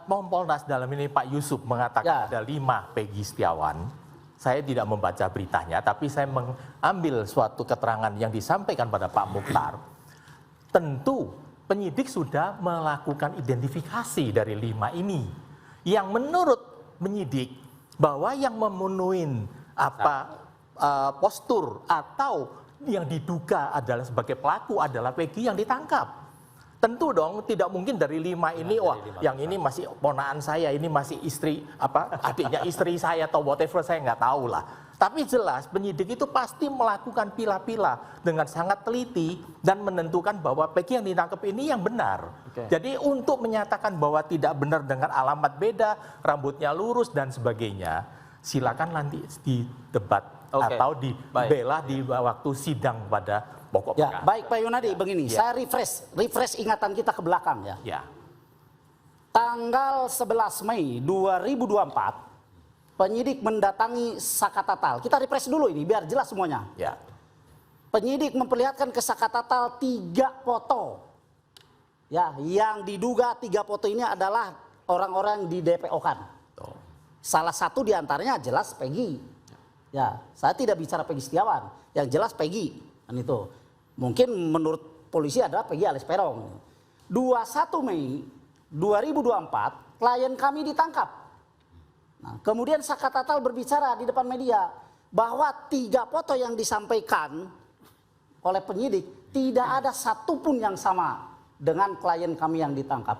Kompolnas dalam ini Pak Yusuf mengatakan ada 5 Peggy Setiawan. Saya tidak membaca beritanya, tapi saya mengambil suatu keterangan yang disampaikan pada Pak Mukhtar. Tentu penyidik sudah melakukan identifikasi dari 5 ini. Yang menurut penyidik bahwa yang memenuhi postur atau yang diduga adalah sebagai pelaku adalah Peggy yang ditangkap. Tentu dong tidak mungkin dari 5 ini yang ini masih ponakan saya, ini masih istri adiknya istri saya atau whatever, saya nggak tahu lah. Tapi jelas penyidik itu pasti melakukan pilah-pilah dengan sangat teliti dan menentukan bahwa Peggy yang ditangkap ini yang benar. Jadi untuk menyatakan bahwa tidak benar dengan alamat beda, rambutnya lurus dan sebagainya, silakan nanti di debat atau dibela di waktu sidang pada pokok perkara. Baik Pak Yunadi, begini, saya refresh ingatan kita ke belakang ya. Tanggal 11 Mei 2024 penyidik mendatangi Sakatatal. Kita refresh dulu ini biar jelas semuanya. Penyidik memperlihatkan ke Sakatatal 3 foto. Yang diduga 3 foto ini adalah orang-orang di DPO-kan. Salah satu diantaranya jelas Peggy. Saya tidak bicara Peggy Setiawan. Yang jelas Peggy. Kan itu. Mungkin menurut polisi adalah Peggy alias Peron. 21 Mei 2024 klien kami ditangkap. Nah, kemudian Sakatatal berbicara di depan media bahwa 3 foto yang disampaikan oleh penyidik tidak ada satupun yang sama dengan klien kami yang ditangkap.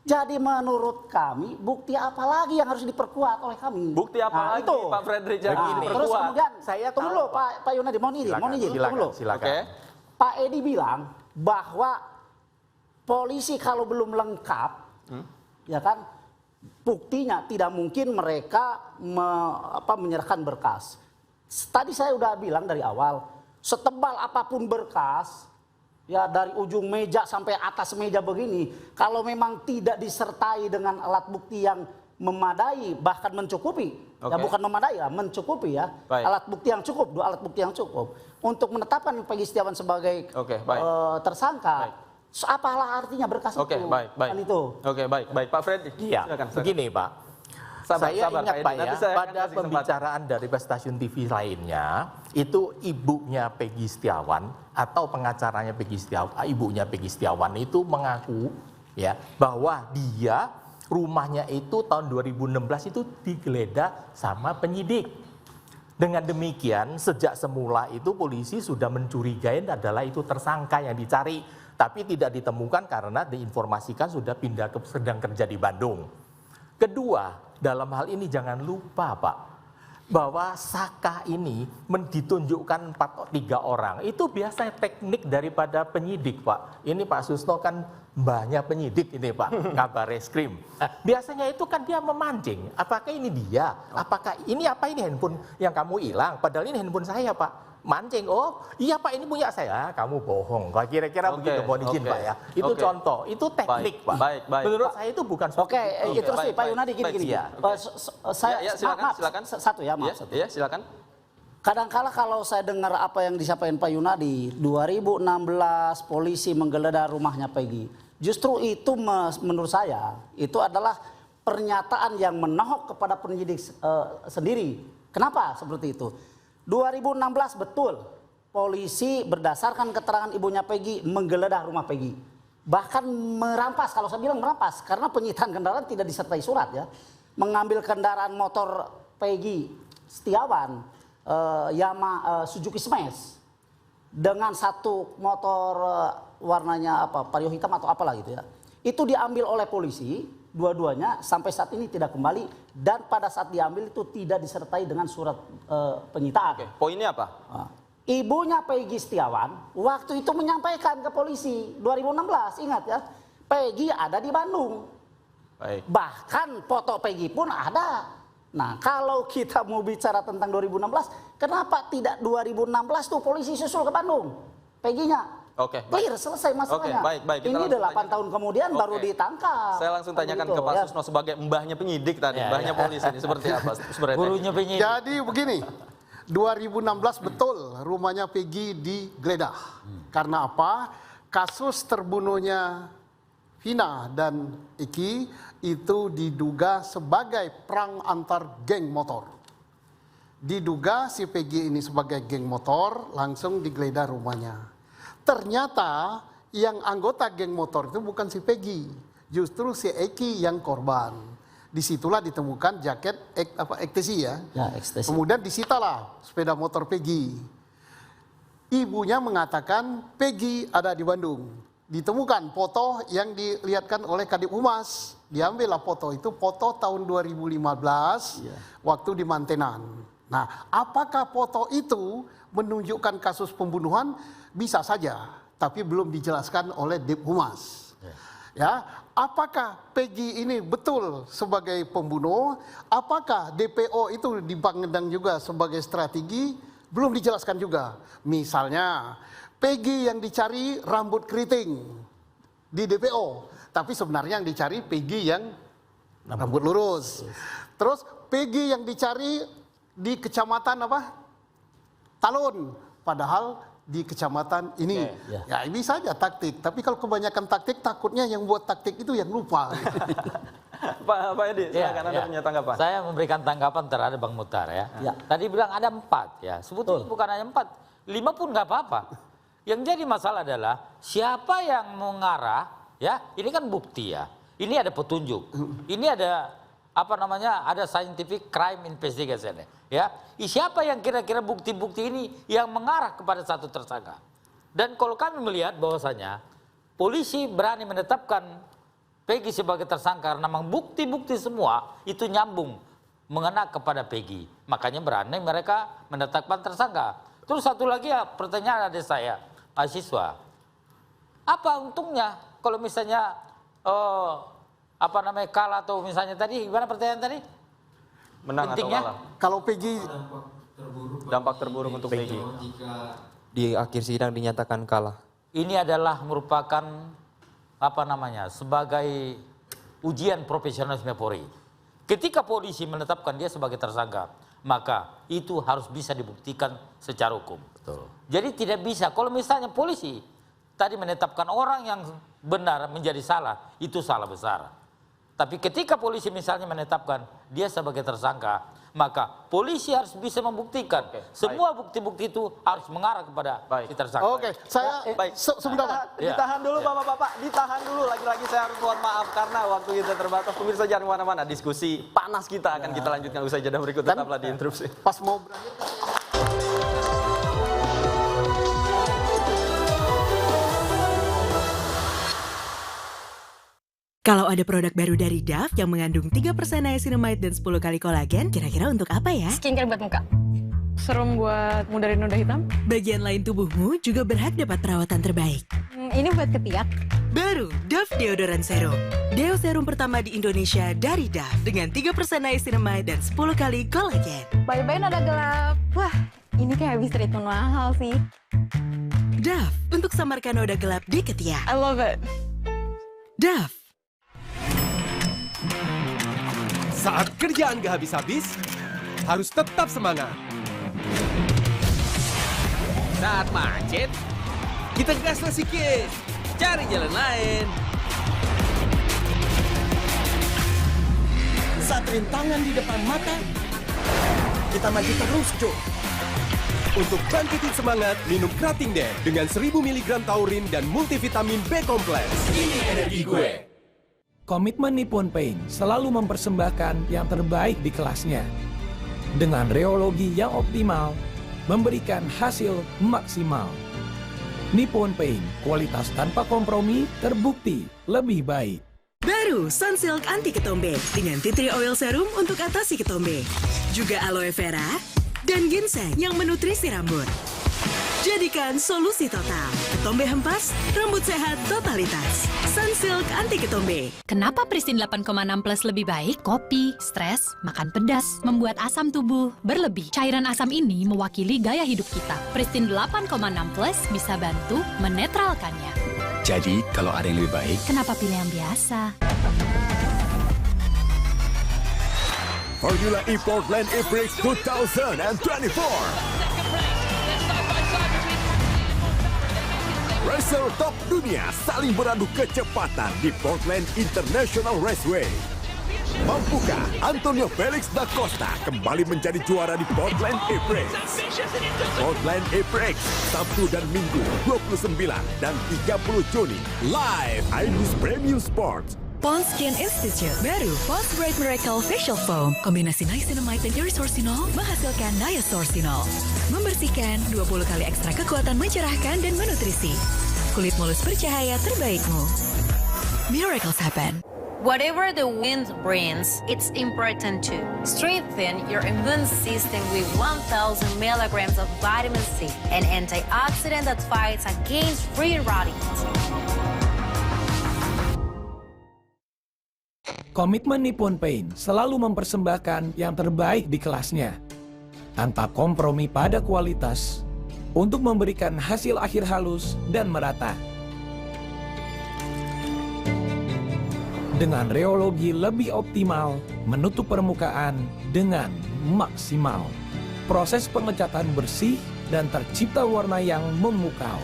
Jadi menurut kami bukti apa lagi yang harus diperkuat oleh kami? Bukti apa lagi Pak Fredrik yang diperkuat? Terus kemudian saya tunggu dulu Pak Yunadi, mohon izin dulu. Pak Edi bilang bahwa polisi kalau belum lengkap, ya kan, buktinya tidak mungkin mereka menyerahkan berkas. Tadi saya udah bilang dari awal, setebal apapun berkas, ya dari ujung meja sampai atas meja begini, kalau memang tidak disertai dengan alat bukti yang memadai bahkan mencukupi, ya bukan memadai ya, mencukupi ya, alat bukti yang cukup, 2 alat bukti yang cukup untuk menetapkan Peggy Setiawan sebagai tersangka. Apalah artinya berkas itu? Kan itu. Baik Pak Fred. Begini Pak. Saya ingat Pak ya, pada pembicaraan dari stasiun TV lainnya, itu ibunya Peggy Setiawan atau pengacaranya Peggy Setiawan, ibunya Peggy Setiawan itu mengaku ya bahwa dia rumahnya itu tahun 2016 itu digeledah sama penyidik. Dengan demikian, sejak semula itu polisi sudah mencurigai adalah itu tersangka yang dicari, tapi tidak ditemukan karena diinformasikan sudah pindah sedang kerja di Bandung. Kedua, dalam hal ini jangan lupa Pak, bahwa Saka ini ditunjukkan 3 orang. Itu biasa teknik daripada penyidik Pak. Ini Pak Susno kan banyak penyidik ini Pak, kabar reskrim. Biasanya itu kan dia memancing, apakah ini dia, apakah ini handphone yang kamu hilang, padahal ini handphone saya Pak. Mancing, oh iya Pak ini punya saya, kamu bohong. Kira-kira begitu, mohon izin Pak ya. Itu contoh, itu teknik Pak. Baik. Menurut saya itu bukan itu sih Pak Yunadi gini. Silakan. Satu ya, maaf. Iya, silakan. Kadang-kala kalau saya dengar apa yang disampaikan Pak Yunadi, 2016 polisi menggeledah rumahnya Peggy. Justru itu menurut saya itu adalah pernyataan yang menohok kepada penyidik sendiri. Kenapa seperti itu? 2016 betul polisi berdasarkan keterangan ibunya Peggy menggeledah rumah Peggy. Bahkan merampas, kalau saya bilang merampas karena penyitaan kendaraan tidak disertai surat ya. Mengambil kendaraan motor Peggy Setiawan, Suzuki Smash dengan satu motor warnanya vario hitam atau apalah gitu ya. Itu diambil oleh polisi, dua-duanya sampai saat ini tidak kembali dan pada saat diambil itu tidak disertai dengan surat penyitaan. Oke, poinnya apa? Ibunya Peggy Setiawan waktu itu menyampaikan ke polisi 2016, ingat ya, Peggy ada di Bandung. Baik. Bahkan foto Peggy pun ada. Nah, kalau kita mau bicara tentang 2016, kenapa tidak 2016 tuh polisi susul ke Bandung? Peggy-nya. Oke. Clear, selesai masalahnya. Oke, baik. Ini 8 tahun kemudian baru ditangkap. Saya langsung tanyakan ke Pak Susno sebagai mbahnya penyidik tadi, mbahnya polisi ini seperti apa sebenarnya? Gurunya penyidik. Jadi begini, 2016 betul rumahnya Peggy digeledah. Karena apa? Kasus terbunuhnya Vina dan Eki itu diduga sebagai perang antar geng motor. Diduga si Peggy ini sebagai geng motor, langsung digeledah rumahnya. Ternyata yang anggota geng motor itu bukan si Peggy, justru si Eki yang korban. Disitulah ditemukan jaket ecstasy ya. Ecstasy. Kemudian disitalah sepeda motor Peggy. Ibunya mengatakan Peggy ada di Bandung. Ditemukan foto yang dilihatkan oleh Kadip Humas. Diambillah foto itu, foto tahun 2015 waktu di Mantenan. Nah, apakah foto itu menunjukkan kasus pembunuhan? Bisa saja, tapi belum dijelaskan oleh Dip Humas. Ya, apakah Peggy ini betul sebagai pembunuh? Apakah DPO itu dipandang juga sebagai strategi? Belum dijelaskan juga. Misalnya, Peggy yang dicari rambut keriting di DPO, tapi sebenarnya yang dicari Peggy yang rambut lurus. Terus Peggy yang dicari di kecamatan Talun, padahal di kecamatan ini. Ya ini saja taktik, tapi kalau kebanyakan taktik takutnya yang buat taktik itu yang lupa. Pak Edi, silakan Anda punya tanggapan. Saya memberikan tanggapan terhadap Bang Muhtar ya. Tadi bilang ada 4 ya, sebetulnya bukan hanya 4, 5 pun nggak apa-apa. Yang jadi masalah adalah siapa yang mengarah, ya ini kan bukti ya, ini ada petunjuk, ini ada ada scientific crime investigation ya. Siapa yang kira-kira bukti-bukti ini yang mengarah kepada satu tersangka? Dan kalau kami melihat bahwasanya polisi berani menetapkan Peggy sebagai tersangka karena memang bukti-bukti semua itu nyambung mengena kepada Peggy, makanya berani mereka menetapkan tersangka. Terus satu lagi ya pertanyaan ada saya. Mahasiswa, apa untungnya kalau misalnya kalah atau misalnya tadi gimana pertanyaan tadi? Menang pentingnya? Atau kalah? Kalau Peggy dampak terburuk untuk Peggy. Di akhir sidang dinyatakan kalah. Ini adalah merupakan sebagai ujian profesionalisme Polri. Ketika polisi menetapkan dia sebagai tersangka, maka itu harus bisa dibuktikan secara hukum. Betul. Jadi tidak bisa, kalau misalnya polisi tadi menetapkan orang yang benar menjadi salah, itu salah besar. Tapi ketika polisi misalnya menetapkan dia sebagai tersangka, maka polisi harus bisa membuktikan. Semua bukti-bukti itu harus mengarah kepada si tersangka. Oke, saya sebentar. Ditahan dulu Bapak-bapak, ditahan dulu. Lagi-lagi saya harus mohon maaf karena waktu kita terbatas. Pemirsa jangan kemana-mana, diskusi panas kita akan kita lanjutkan usai jeda berikut. Tetaplah di Interupsi. Pas mau berakhir. Kalau ada produk baru dari Dove yang mengandung 3% niacinamide dan 10 kali kolagen, kira-kira untuk apa ya? Skincare buat muka. Serum buat mudahin noda hitam. Bagian lain tubuhmu juga berhak dapat perawatan terbaik. Ini buat ketiak. Baru Dove Deodoran Serum. Deo serum pertama di Indonesia dari Dove dengan 3% niacinamide dan 10 kali kolagen. Bye-bye noda gelap. Wah, ini kayak habis treatment mahal sih. Dove untuk samarkan noda gelap di ketiak. I love it. Dove. Saat kerjaan gak habis-habis, harus tetap semangat. Saat macet, kita gas sedikit, cari jalan lain. Saat rintangan di depan mata, kita maju terus, Cuk. Untuk bangkitin semangat, minum Krating Den dengan 1000 mg taurin dan multivitamin B kompleks. Ini energi gue. Komitmen Nippon Paint selalu mempersembahkan yang terbaik di kelasnya. Dengan rheologi yang optimal, memberikan hasil maksimal. Nippon Paint, kualitas tanpa kompromi, terbukti lebih baik. Baru Sunsilk Anti Ketombe dengan tea tree oil serum untuk atasi ketombe. Juga aloe vera dan ginseng yang menutrisi rambut. Jadikan solusi total. Ketombe hempas, rambut sehat totalitas. Sunsilk Anti Ketombe. Kenapa Pristin 8,6 Plus lebih baik? Kopi, stres, makan pedas, membuat asam tubuh berlebih. Cairan asam ini mewakili gaya hidup kita. Pristin 8,6 Plus bisa bantu menetralkannya. Jadi, kalau ada yang lebih baik, kenapa pilih yang biasa? Formula E Portland E-Prix 2024. Racer top dunia saling beradu kecepatan di Portland International Raceway. Mampukah Antonio Felix da Costa kembali menjadi juara di Portland E-Prix? Portland E-Prix, Sabtu dan Minggu 29 dan 30 Juni. Live iNews Premium Sports. Pond's Skin Institute. Baru Pond's Bright Miracle Facial Foam. Kombinasi niacinamide dan irisorcinol menghasilkan niasorcinol. Membersihkan 20 kali ekstra kekuatan mencerahkan dan menutrisi. Kulit mulus bercahaya terbaikmu. Miracles happen. Whatever the wind brings, it's important to strengthen your immune system with 1,000 milligrams of vitamin C, an antioxidant that fights against free radicals. Komitmen Nippon Paint selalu mempersembahkan yang terbaik di kelasnya. Tanpa kompromi pada kualitas, untuk memberikan hasil akhir halus dan merata. Dengan rheologi lebih optimal, menutup permukaan dengan maksimal. Proses pengecatan bersih dan tercipta warna yang memukau.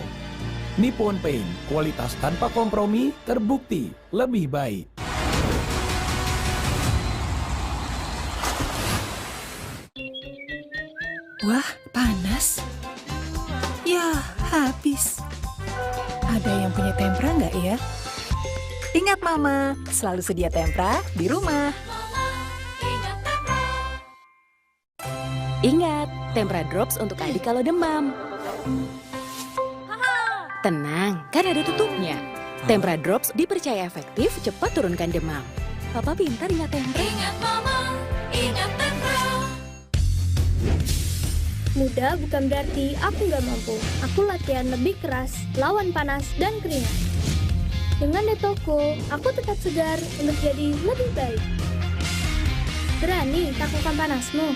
Nippon Paint, kualitas tanpa kompromi, terbukti lebih baik. Wah, panas. Ya, habis. Ada yang punya tempra nggak ya? Ingat Mama, selalu sedia tempra di rumah. Ingat, tempra drops untuk adik kalau demam. Tenang, kan ada tutupnya. Tempra drops dipercaya efektif cepat turunkan demam. Papa pintar ingat tempra. Ingat Mama, ingat tempra. Muda bukan berarti aku nggak mampu. Aku latihan lebih keras, lawan panas dan keringat. Dengan Detoko, aku tetap segar untuk jadi lebih baik. Berani takutkan panasmu.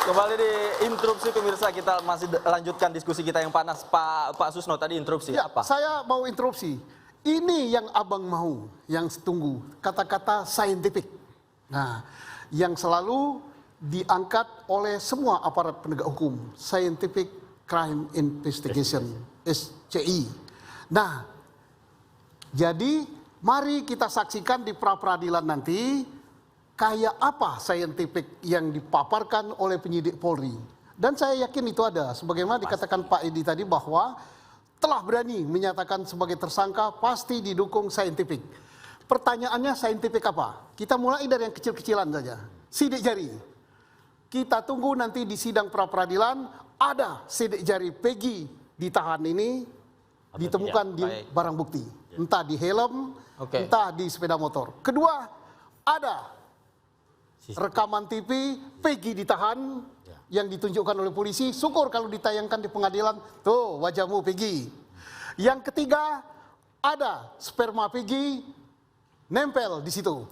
Kembali di interupsi pemirsa, kita masih lanjutkan diskusi kita yang panas. Pak Susno tadi interupsi ya, apa? Saya mau interupsi. Ini yang abang mau, yang tunggu, kata-kata scientific. Nah, yang selalu diangkat oleh semua aparat penegak hukum, Scientific Crime Investigation, SCI. Nah, jadi Mari kita saksikan di pra-peradilan nanti kayak apa saintifik yang dipaparkan oleh penyidik Polri. Dan saya yakin itu ada. Sebagaimana dikatakan Pak Edi tadi bahwa telah berani menyatakan sebagai tersangka pasti didukung saintifik. Pertanyaannya saintifik apa? Kita mulai dari yang kecil-kecilan saja. Sidik jari. Kita tunggu nanti di sidang pra-peradilan ada sidik jari Peggy ditahan ini ditemukan di barang bukti. Entah di helm, entah di sepeda motor. Kedua, ada rekaman TV Peggy ditahan yang ditunjukkan oleh polisi. Syukur kalau ditayangkan di pengadilan, tuh wajahmu Peggy. Yang ketiga, ada sperma Peggy nempel di situ.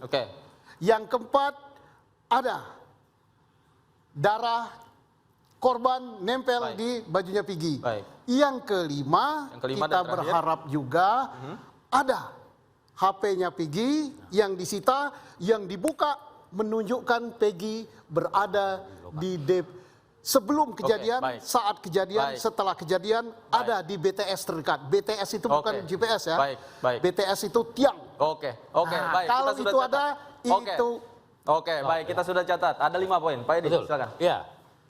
Yang keempat, ada darah korban nempel di bajunya Peggy. Yang kelima kita berharap juga ada HP-nya Peggy yang disita, yang dibuka menunjukkan Peggy berada di sebelum kejadian, saat kejadian, setelah kejadian, ada di BTS terdekat. BTS itu bukan GPS ya. BTS itu tiang. Baik. Kalau kita itu ada, itu. Baik, kita sudah catat. Ada 5 poin. Pak Edi, silakan. Ya,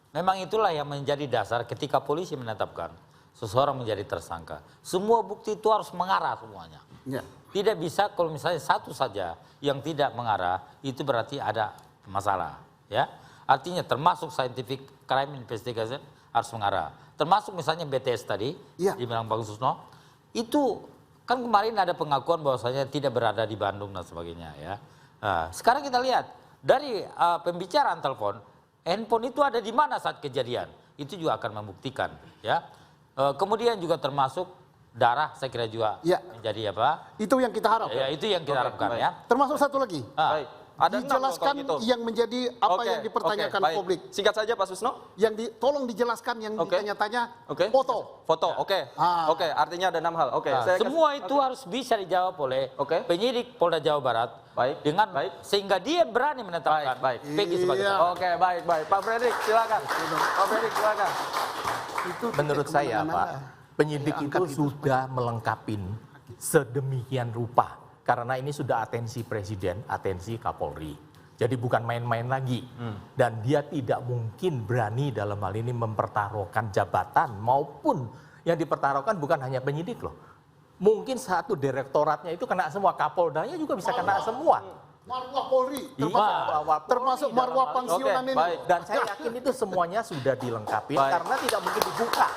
memang itulah yang menjadi dasar ketika polisi menetapkan seseorang menjadi tersangka. Semua bukti itu harus mengarah semuanya. Tidak bisa kalau misalnya satu saja yang tidak mengarah, itu berarti ada masalah. Ya, artinya termasuk scientific crime investigation harus mengarah. Termasuk misalnya BTS tadi, dibilang Bang Susno, itu kan kemarin ada pengakuan bahwasanya tidak berada di Bandung dan sebagainya. Ya, nah, sekarang kita lihat dari pembicaraan telepon, handphone itu ada di mana saat kejadian, itu juga akan membuktikan. Ya, kemudian juga termasuk darah, saya kira juga menjadi apa? Itu yang kita harap. Ya, itu yang kita harapkan ya. Termasuk satu lagi. Ada dijelaskan yang menjadi apa yang dipertanyakan publik. Singkat saja Pak Susno. Yang tolong dijelaskan yang ditanya-tanya foto. Artinya ada 6 hal. Semua itu harus bisa dijawab oleh penyidik Polda Jawa Barat. Dengan sehingga dia berani menetapkan Peggy sebagai baik. Pak Fredrik silakan. Menurut saya Pak, penyidik itu sudah melengkapin sedemikian rupa. Karena ini sudah atensi Presiden, atensi Kapolri. Jadi bukan main-main lagi. Dan dia tidak mungkin berani dalam hal ini mempertaruhkan jabatan maupun yang dipertaruhkan bukan hanya penyidik loh. Mungkin satu direktoratnya itu kena semua, Kapoldanya juga bisa kena semua. Marwah Polri, termasuk marwah pensiunan ini. Dan saya yakin itu semuanya sudah dilengkapi karena tidak mungkin dibuka.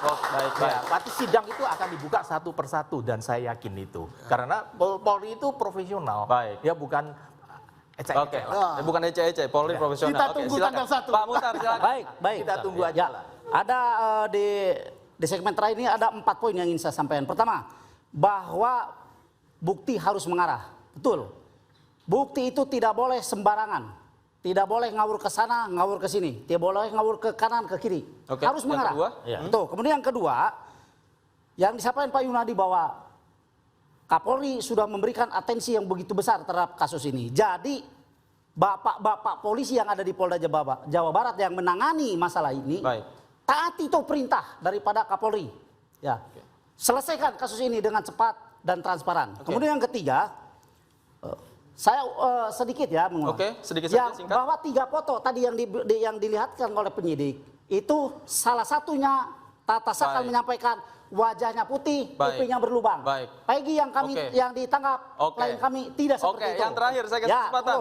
Berarti sidang itu akan dibuka satu persatu dan saya yakin itu. Karena Polri itu profesional, ya bukan ecek-ecek. Bukan ecek-ecek, Polri profesional. Kita tunggu tanggal 1. Pak Muhtar silakan. Baik. Kita tunggu aja lah. Ada di segmen terakhir ini ada 4 poin yang ingin saya sampaikan. Pertama, bahwa bukti harus mengarah. Betul. Bukti itu tidak boleh sembarangan. Tidak boleh ngawur ke sana, ngawur ke sini. Tidak boleh ngawur ke kanan, ke kiri. Harus mengarah. Betul. Kemudian yang kedua, yang disampaikan Pak Yunadi bahwa Kapolri sudah memberikan atensi yang begitu besar terhadap kasus ini. Jadi bapak-bapak polisi yang ada di Polda Jawa Barat yang menangani masalah ini, taati itu perintah daripada Kapolri. Ya, selesaikan kasus ini dengan cepat dan transparan. Kemudian yang ketiga, saya sedikit ya mengulang. Sedikit saja singkat. Bahwa 3 foto tadi yang dilihatkan oleh penyidik itu salah satunya Tata Sakal menyampaikan wajahnya putih, pipinya berlubang. Peggy yang kami yang ditangkap, klien kami tidak seperti itu. Yang terakhir saya kasih kesempatan.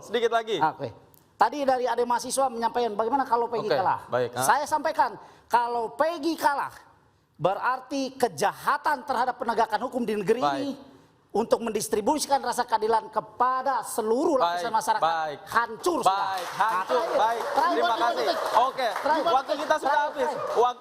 Sedikit lagi. Tadi dari ada mahasiswa menyampaikan bagaimana kalau Peggy kalah. Saya sampaikan kalau Peggy kalah berarti kejahatan terhadap penegakan hukum di negeri ini untuk mendistribusikan rasa keadilan kepada seluruh lapisan masyarakat hancur sudah. Hancur. Terima kasih. Waktu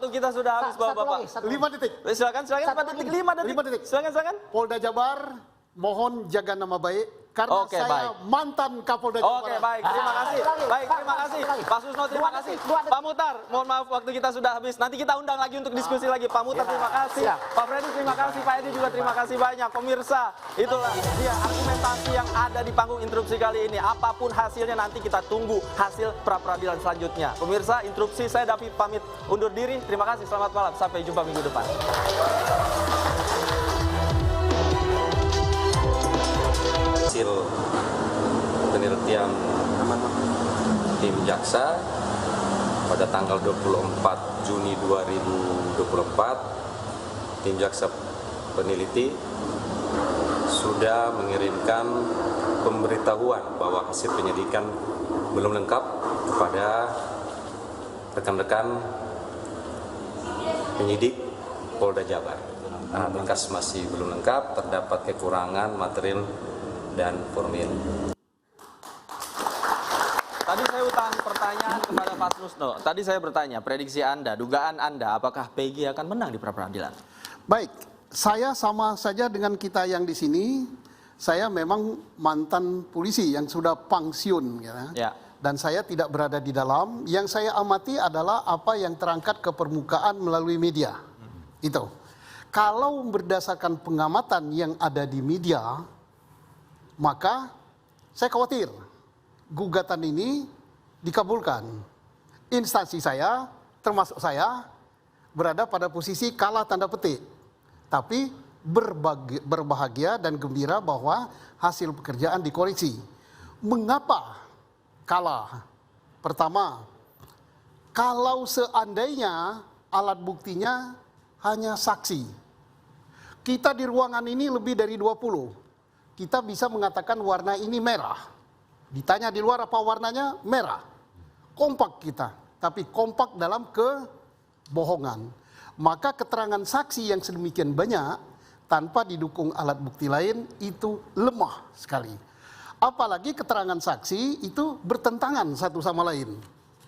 kita sudah habis. Bapak-bapak. 5 detik. Silakan 5 detik. Silakan. Polda Jabar mohon jaga nama baik karena saya mantan Kapolda Jawa Barat. Terima kasih. Terima kasih. Pak Susno terima kasih. Pak Muhtar, mohon maaf waktu kita sudah habis. Nanti kita undang lagi untuk diskusi lagi. Pak Muhtar terima kasih. Pak Fredrik terima kasih. Pak Edi juga terima kasih banyak. Pemirsa, itulah dia argumentasi yang ada di panggung interupsi kali ini. Apapun hasilnya nanti kita tunggu hasil pra-peradilan selanjutnya. Pemirsa, interupsi saya David pamit undur diri. Terima kasih. Selamat malam. Sampai jumpa minggu depan. hasil penelitian tim jaksa pada tanggal 24 Juni 2024, tim jaksa peneliti sudah mengirimkan pemberitahuan bahwa hasil penyidikan belum lengkap kepada rekan-rekan penyidik Polda Jabar. Berkas masih belum lengkap, terdapat kekurangan material dan formil. Tadi saya utang pertanyaan kepada Pak Susno. Tadi saya bertanya, prediksi Anda, dugaan Anda, apakah Peggy akan menang di pra-peradilan? Baik, saya sama saja dengan kita yang di sini. Saya memang mantan polisi yang sudah pensiun, ya. Dan saya tidak berada di dalam. Yang saya amati adalah apa yang terangkat ke permukaan melalui media. Itu. Kalau berdasarkan pengamatan yang ada di media, maka saya khawatir gugatan ini dikabulkan. Instansi saya, termasuk saya, berada pada posisi kalah tanda petik. Tapi berbahagia dan gembira bahwa hasil pekerjaan dikoreksi. Mengapa kalah? Pertama, kalau seandainya alat buktinya hanya saksi. Kita di ruangan ini lebih dari 20. Kita bisa mengatakan warna ini merah. Ditanya di luar apa warnanya? Merah. Kompak kita, tapi kompak dalam kebohongan. Maka keterangan saksi yang sedemikian banyak tanpa didukung alat bukti lain itu lemah sekali. Apalagi keterangan saksi itu bertentangan satu sama lain.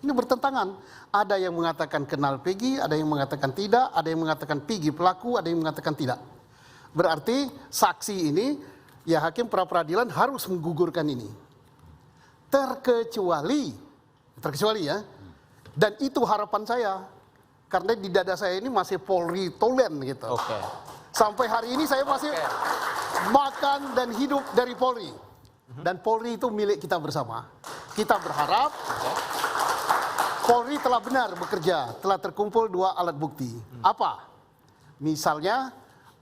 Ini bertentangan. Ada yang mengatakan kenal Peggy, ada yang mengatakan tidak, ada yang mengatakan Peggy pelaku, ada yang mengatakan tidak. Berarti saksi ini, ya hakim pra-peradilan harus menggugurkan ini. Terkecuali ya, dan itu harapan saya. Karena di dada saya ini masih Polri tolen gitu. Sampai hari ini saya masih makan dan hidup dari Polri. Dan Polri itu milik kita bersama. Kita berharap Polri telah benar bekerja, telah terkumpul 2 alat bukti. Apa? Misalnya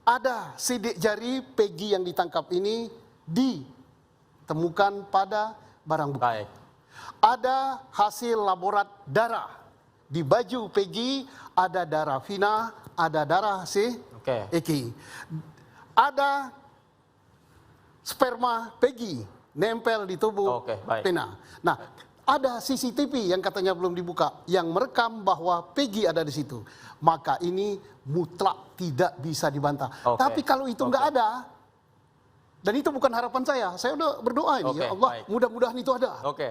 ada sidik jari Peggy yang ditangkap ini ditemukan pada barang bukti. Ada hasil laborat darah. Di baju Peggy ada darah Vina, ada darah si Eki. Ada sperma Peggy nempel di tubuh Vina. Nah, ada CCTV yang katanya belum dibuka, yang merekam bahwa Peggy ada di situ. Maka ini mutlak tidak bisa dibantah. Tapi kalau itu nggak ada, dan itu bukan harapan saya udah berdoa ini, ya Allah, mudah-mudahan itu ada. Oke,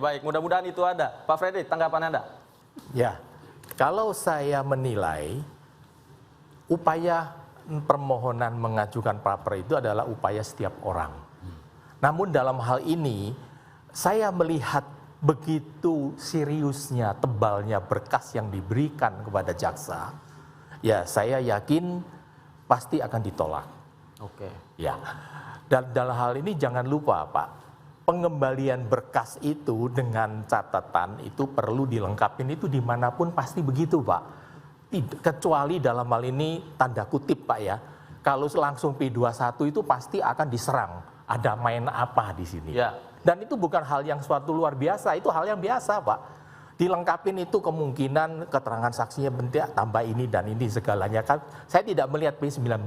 baik, mudah-mudahan itu ada. Pak Freddy, tanggapan Anda? Ya, kalau saya menilai upaya permohonan mengajukan pra-per itu adalah upaya setiap orang. Namun dalam hal ini, saya melihat begitu seriusnya, tebalnya berkas yang diberikan kepada jaksa, ya saya yakin pasti akan ditolak. Ya, dan dalam hal ini jangan lupa Pak, pengembalian berkas itu dengan catatan itu perlu dilengkapi itu dimanapun pasti begitu Pak. Kecuali dalam hal ini tanda kutip Pak ya, kalau langsung P21 itu pasti akan diserang. Ada main apa di sini? Dan itu bukan hal yang suatu luar biasa, itu hal yang biasa Pak. Dilengkapin itu kemungkinan keterangan saksinya bentuk tambah ini dan ini segalanya kan. Saya tidak melihat P19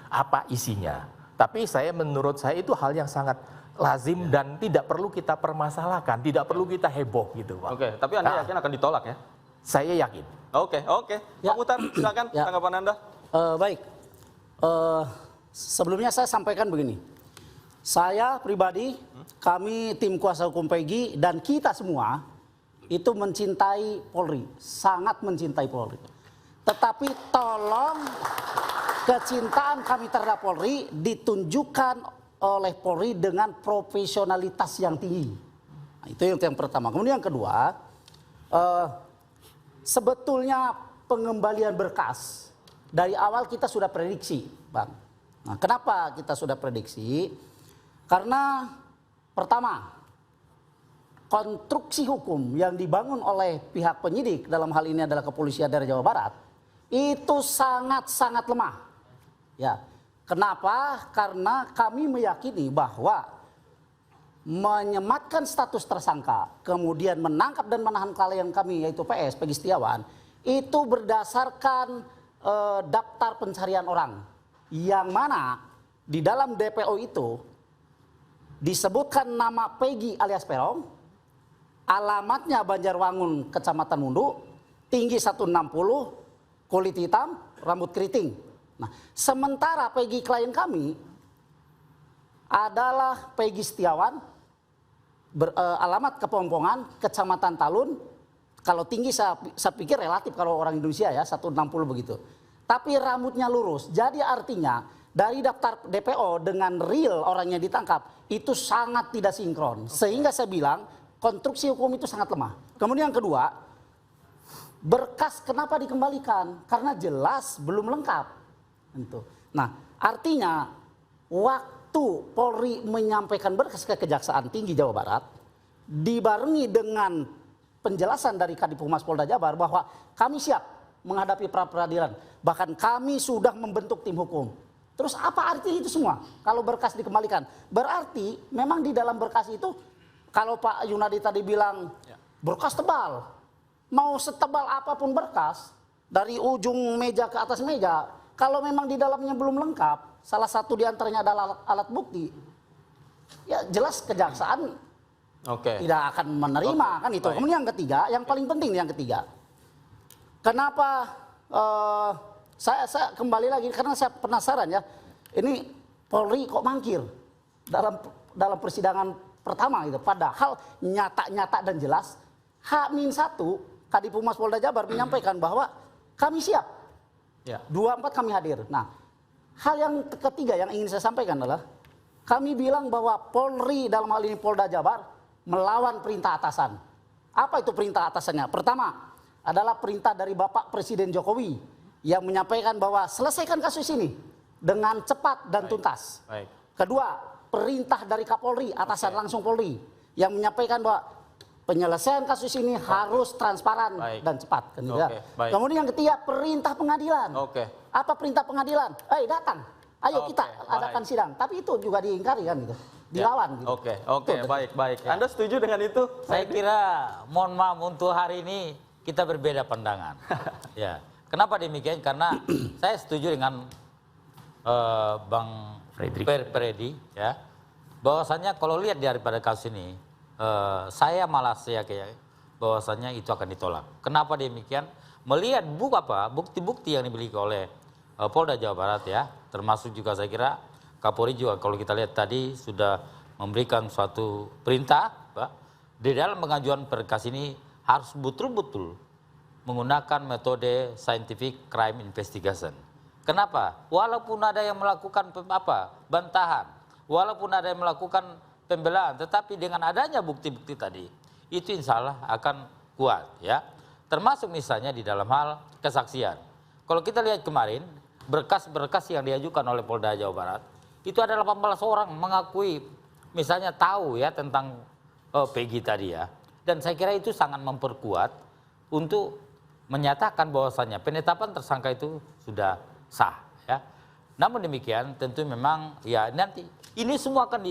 apa isinya. Tapi menurut saya itu hal yang sangat lazim dan tidak perlu kita permasalahkan, tidak perlu kita heboh gitu Pak. Tapi Anda yakin akan ditolak ya? Saya yakin. Pak Muhtar, silakan tanggapan Anda. Baik, sebelumnya saya sampaikan begini. Saya pribadi, kami tim kuasa hukum Peggy dan kita semua itu mencintai Polri, sangat mencintai Polri. Tetapi tolong kecintaan kami terhadap Polri ditunjukkan oleh Polri dengan profesionalitas yang tinggi. Nah, itu yang pertama. Kemudian yang kedua, sebetulnya pengembalian berkas dari awal kita sudah prediksi, Bang. Nah, kenapa kita sudah prediksi? Karena pertama, konstruksi hukum yang dibangun oleh pihak penyidik dalam hal ini adalah Kepolisian Daerah Jawa Barat itu sangat-sangat lemah. Ya, kenapa? Karena kami meyakini bahwa menyematkan status tersangka, kemudian menangkap dan menahan klien kami yaitu PS, Peggy Setiawan, itu berdasarkan daftar pencarian orang. Yang mana di dalam DPO itu disebutkan nama Peggy alias Peron, alamatnya Banjarwangun, Kecamatan Mundu, tinggi 160, kulit hitam, rambut keriting. Nah, sementara Peggy klien kami adalah Peggy Setiawan, alamat Kepompongan, Kecamatan Talun. Kalau tinggi saya pikir relatif kalau orang Indonesia ya 160 begitu. Tapi rambutnya lurus. Jadi artinya dari daftar DPO dengan real orangnya ditangkap itu sangat tidak sinkron. Sehingga saya bilang konstruksi hukum itu sangat lemah. Kemudian yang kedua, berkas kenapa dikembalikan? Karena jelas belum lengkap. Nah, artinya waktu Polri menyampaikan berkas ke Kejaksaan Tinggi Jawa Barat dibarengi dengan penjelasan dari Kadif Humas Polda Jabar bahwa kami siap menghadapi pra peradilan, bahkan kami sudah membentuk tim hukum. Terus apa arti itu semua? Kalau berkas dikembalikan, berarti memang di dalam berkas itu kalau Pak Yunadi tadi bilang berkas tebal, mau setebal apapun berkas dari ujung meja ke atas meja, kalau memang di dalamnya belum lengkap, salah satu diantaranya adalah alat bukti, ya jelas kejaksaan tidak akan menerima kan itu. Kemudian yang ketiga, yang paling penting yang ketiga, kenapa saya kembali lagi karena saya penasaran ya, ini Polri kok mangkir dalam persidangan pertama gitu, padahal nyata-nyata dan jelas H-1 Kadif Humas Polda Jabar menyampaikan bahwa kami siap. 24 kami hadir. Nah, hal yang ketiga yang ingin saya sampaikan adalah kami bilang bahwa Polri dalam hal ini Polda Jabar melawan perintah atasan. Apa itu perintah atasannya? Pertama adalah perintah dari Bapak Presiden Jokowi yang menyampaikan bahwa selesaikan kasus ini dengan cepat dan tuntas. Kedua, perintah dari Kapolri, atasan langsung Polri yang menyampaikan bahwa penyelesaian kasus ini harus transparan dan cepat. Kemudian yang ketiga, perintah pengadilan. Apa perintah pengadilan? Datang, ayo kita adakan sidang. Tapi itu juga diingkari kan gitu, dilawan. Gitu. Baik. Anda setuju dengan itu? Saya kira, mohon maaf untuk hari ini kita berbeda pandangan. Ya, kenapa demikian? Karena saya setuju dengan Bang Freddy, ya, bahwasannya kalau lihat daripada kasus ini. Saya malah yakin bahwasannya itu akan ditolak. Kenapa demikian? Melihat bukti-bukti yang dimiliki oleh Polda Jawa Barat ya, termasuk juga saya kira Kapolri juga kalau kita lihat tadi sudah memberikan suatu perintah di dalam pengajuan berkas ini harus betul-betul menggunakan metode scientific crime investigation. Kenapa? Walaupun ada yang melakukan bantahan, walaupun ada yang melakukan pembelaan, tetapi dengan adanya bukti-bukti tadi itu insya Allah akan kuat ya. Termasuk misalnya di dalam hal kesaksian. Kalau kita lihat kemarin berkas-berkas yang diajukan oleh Polda Jawa Barat itu ada 18 orang mengakui misalnya tahu ya tentang Peggy tadi ya. Dan saya kira itu sangat memperkuat untuk menyatakan bahwasannya penetapan tersangka itu sudah sah ya. Namun demikian tentu memang ya nanti ini semua akan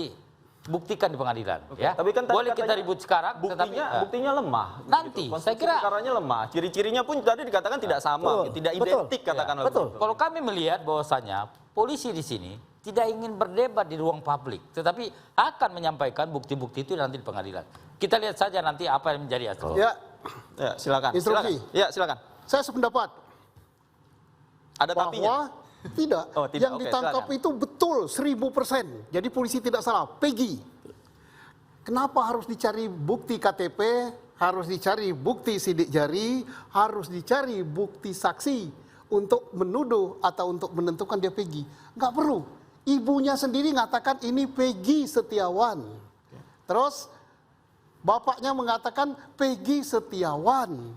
buktikan di pengadilan ya. Tapi kan boleh kita ribut sekarang buktinya lemah. Nanti gitu. saya kira perkaranya lemah. Ciri-cirinya pun tadi dikatakan tidak sama, tidak identik katakan betul. Kalau kami melihat bahwasanya polisi di sini tidak ingin berdebat di ruang publik, tetapi akan menyampaikan bukti-bukti itu nanti di pengadilan. Kita lihat saja nanti apa yang menjadi hasil. Ya, silakan. Instruksi. Silakan. Saya sependapat. Ada tapinya? Tidak. Yang ditangkap itu betul 1000%. Jadi polisi tidak salah. Peggy. Kenapa harus dicari bukti KTP, harus dicari bukti sidik jari, harus dicari bukti saksi untuk menuduh atau untuk menentukan dia Peggy? Nggak perlu. Ibunya sendiri mengatakan ini Peggy Setiawan. Terus bapaknya mengatakan Peggy Setiawan.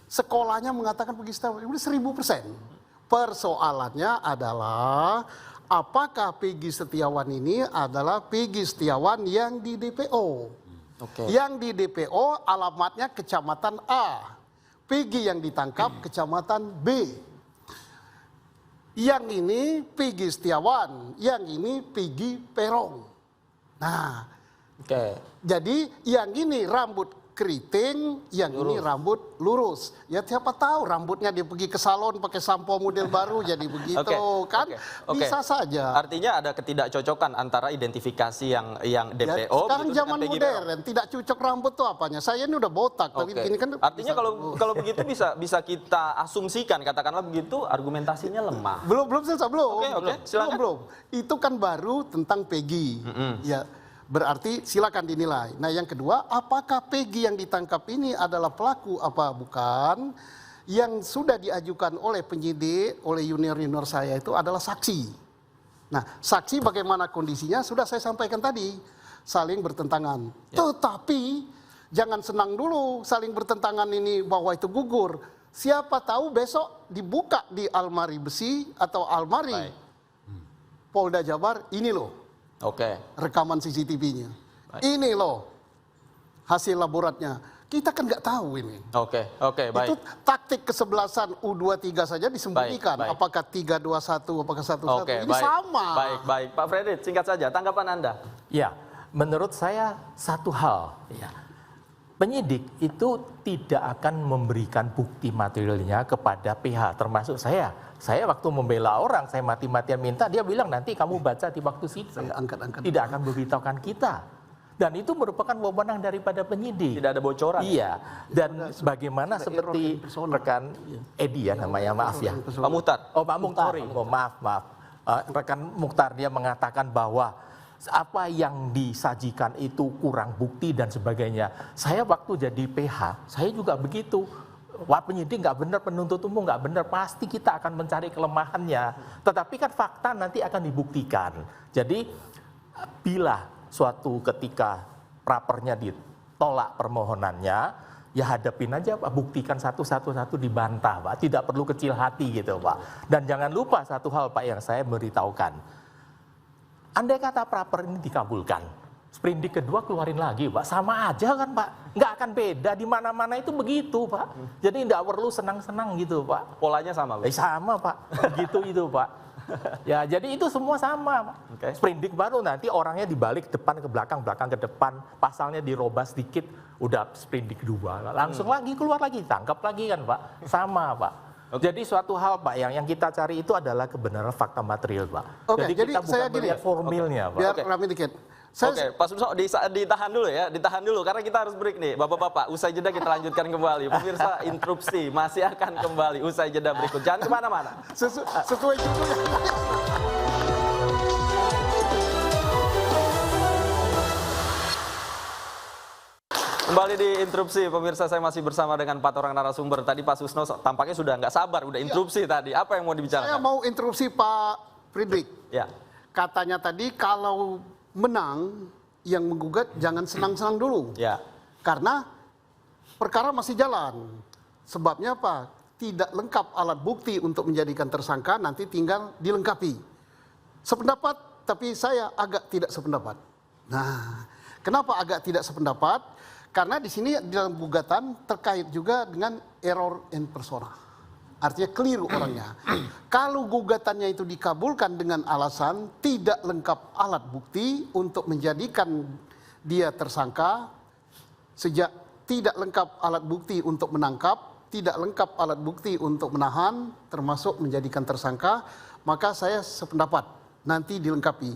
Sekolahnya mengatakan Peggy Setiawan. Ini 1000%. Persoalannya adalah apakah Peggy Setiawan ini adalah Peggy Setiawan yang di DPO. Yang di DPO alamatnya Kecamatan A. Peggy yang ditangkap Kecamatan B. Yang ini Peggy Setiawan, yang ini Peggy Peron. Nah, Oke. Jadi yang ini rambut keriting, yang ini rambut lurus. Ya siapa tahu rambutnya dia pergi ke salon pakai sampo model baru jadi begitu kan? Bisa saja. Artinya ada ketidakcocokan antara identifikasi yang DPO. Ya, sekarang gitu, zaman modern, tidak cocok rambut tuh apanya? Saya ini udah botak, tapi begini kan. Artinya kalau begitu bisa kita asumsikan, katakanlah begitu, argumentasinya lemah. Belum selesai, belum. Oke, silakan. Belum. Itu kan baru tentang Peggy. Ya. Berarti silakan dinilai. Nah yang kedua, apakah Peggy yang ditangkap ini adalah pelaku apa bukan? Yang sudah diajukan oleh penyidik, oleh junior-junior saya itu adalah saksi. Nah saksi bagaimana kondisinya sudah saya sampaikan tadi. Saling bertentangan. Tetapi jangan senang dulu saling bertentangan ini bahwa itu gugur. Siapa tahu besok dibuka di almari besi atau almari Polda Jabar, ini loh. Rekaman CCTV-nya. Ini loh hasil laboratnya. Kita kan nggak tahu ini. Baik. Itu taktik kesebelasan U23 saja disembunyikan. Baik. Apakah 3-2-1, apakah 1-1. Ini baik. sama. Baik. Pak Fredrik, singkat saja tanggapan Anda. Ya, menurut saya satu hal. Ya. Penyidik itu tidak akan memberikan bukti materialnya kepada PH, termasuk saya. Saya waktu membela orang, saya mati-matian minta, dia bilang nanti kamu baca di waktu sidang. Tidak akan memberitahukan kita. Dan itu merupakan wewenang daripada penyidik. Tidak ada bocoran. Iya. Dan bagaimana seperti rekan Edi ya namanya, maaf ya. Pak Muhtar. Oh Pak Muhtar, maaf. Rekan Muhtar dia mengatakan bahwa apa yang disajikan itu kurang bukti dan sebagainya. Saya waktu jadi PH, saya juga begitu. Wah penyidik nggak benar, penuntut umum nggak benar, pasti kita akan mencari kelemahannya. Tetapi kan fakta nanti akan dibuktikan. Jadi bila suatu ketika prapernya ditolak permohonannya, ya hadapin aja Pak, buktikan satu-satu dibantah Pak. Tidak perlu kecil hati gitu Pak. Dan jangan lupa satu hal Pak yang saya beritahukan. Andai kata praper ini dikabulkan, sprindik kedua keluarin lagi Pak, sama aja kan Pak, nggak akan beda, di mana-mana itu begitu Pak. Jadi nggak perlu senang-senang gitu Pak. Polanya sama Pak? Sama Pak, begitu itu Pak. Ya jadi itu semua sama Pak. Sprindik baru nanti orangnya dibalik depan ke belakang, belakang ke depan, pasalnya dirobah sedikit, udah sprindik kedua, langsung lagi keluar lagi, tangkap lagi kan Pak, sama Pak. Jadi suatu hal Pak yang kita cari itu adalah kebenaran fakta material Pak. Jadi kita bukan melihat formilnya Pak. Biar rame dikit. Pak Suso ditahan dulu ya, ditahan dulu karena kita harus break nih, bapak-bapak. Usai jeda kita lanjutkan kembali. Pemirsa interupsi masih akan kembali usai jeda berikut. Jangan kemana-mana. Sesuai judulnya. Kembali di interupsi, pemirsa, saya masih bersama dengan 4 orang narasumber. Tadi Pak Susno tampaknya sudah nggak sabar, udah interupsi tadi. Apa yang mau dibicarakan? Saya mau interupsi Pak Fredrik. Ya. Katanya tadi kalau menang yang menggugat jangan senang-senang dulu. Ya. Karena perkara masih jalan. Sebabnya apa? Tidak lengkap alat bukti untuk menjadikan tersangka, nanti tinggal dilengkapi. Sependapat, tapi saya agak tidak sependapat. Nah, kenapa agak tidak sependapat? Karena di sini dalam gugatan terkait juga dengan error in persona. Artinya keliru orangnya. Kalau gugatannya itu dikabulkan dengan alasan tidak lengkap alat bukti untuk menjadikan dia tersangka, sejak tidak lengkap alat bukti untuk menangkap, tidak lengkap alat bukti untuk menahan, termasuk menjadikan tersangka, maka saya sependapat nanti dilengkapi.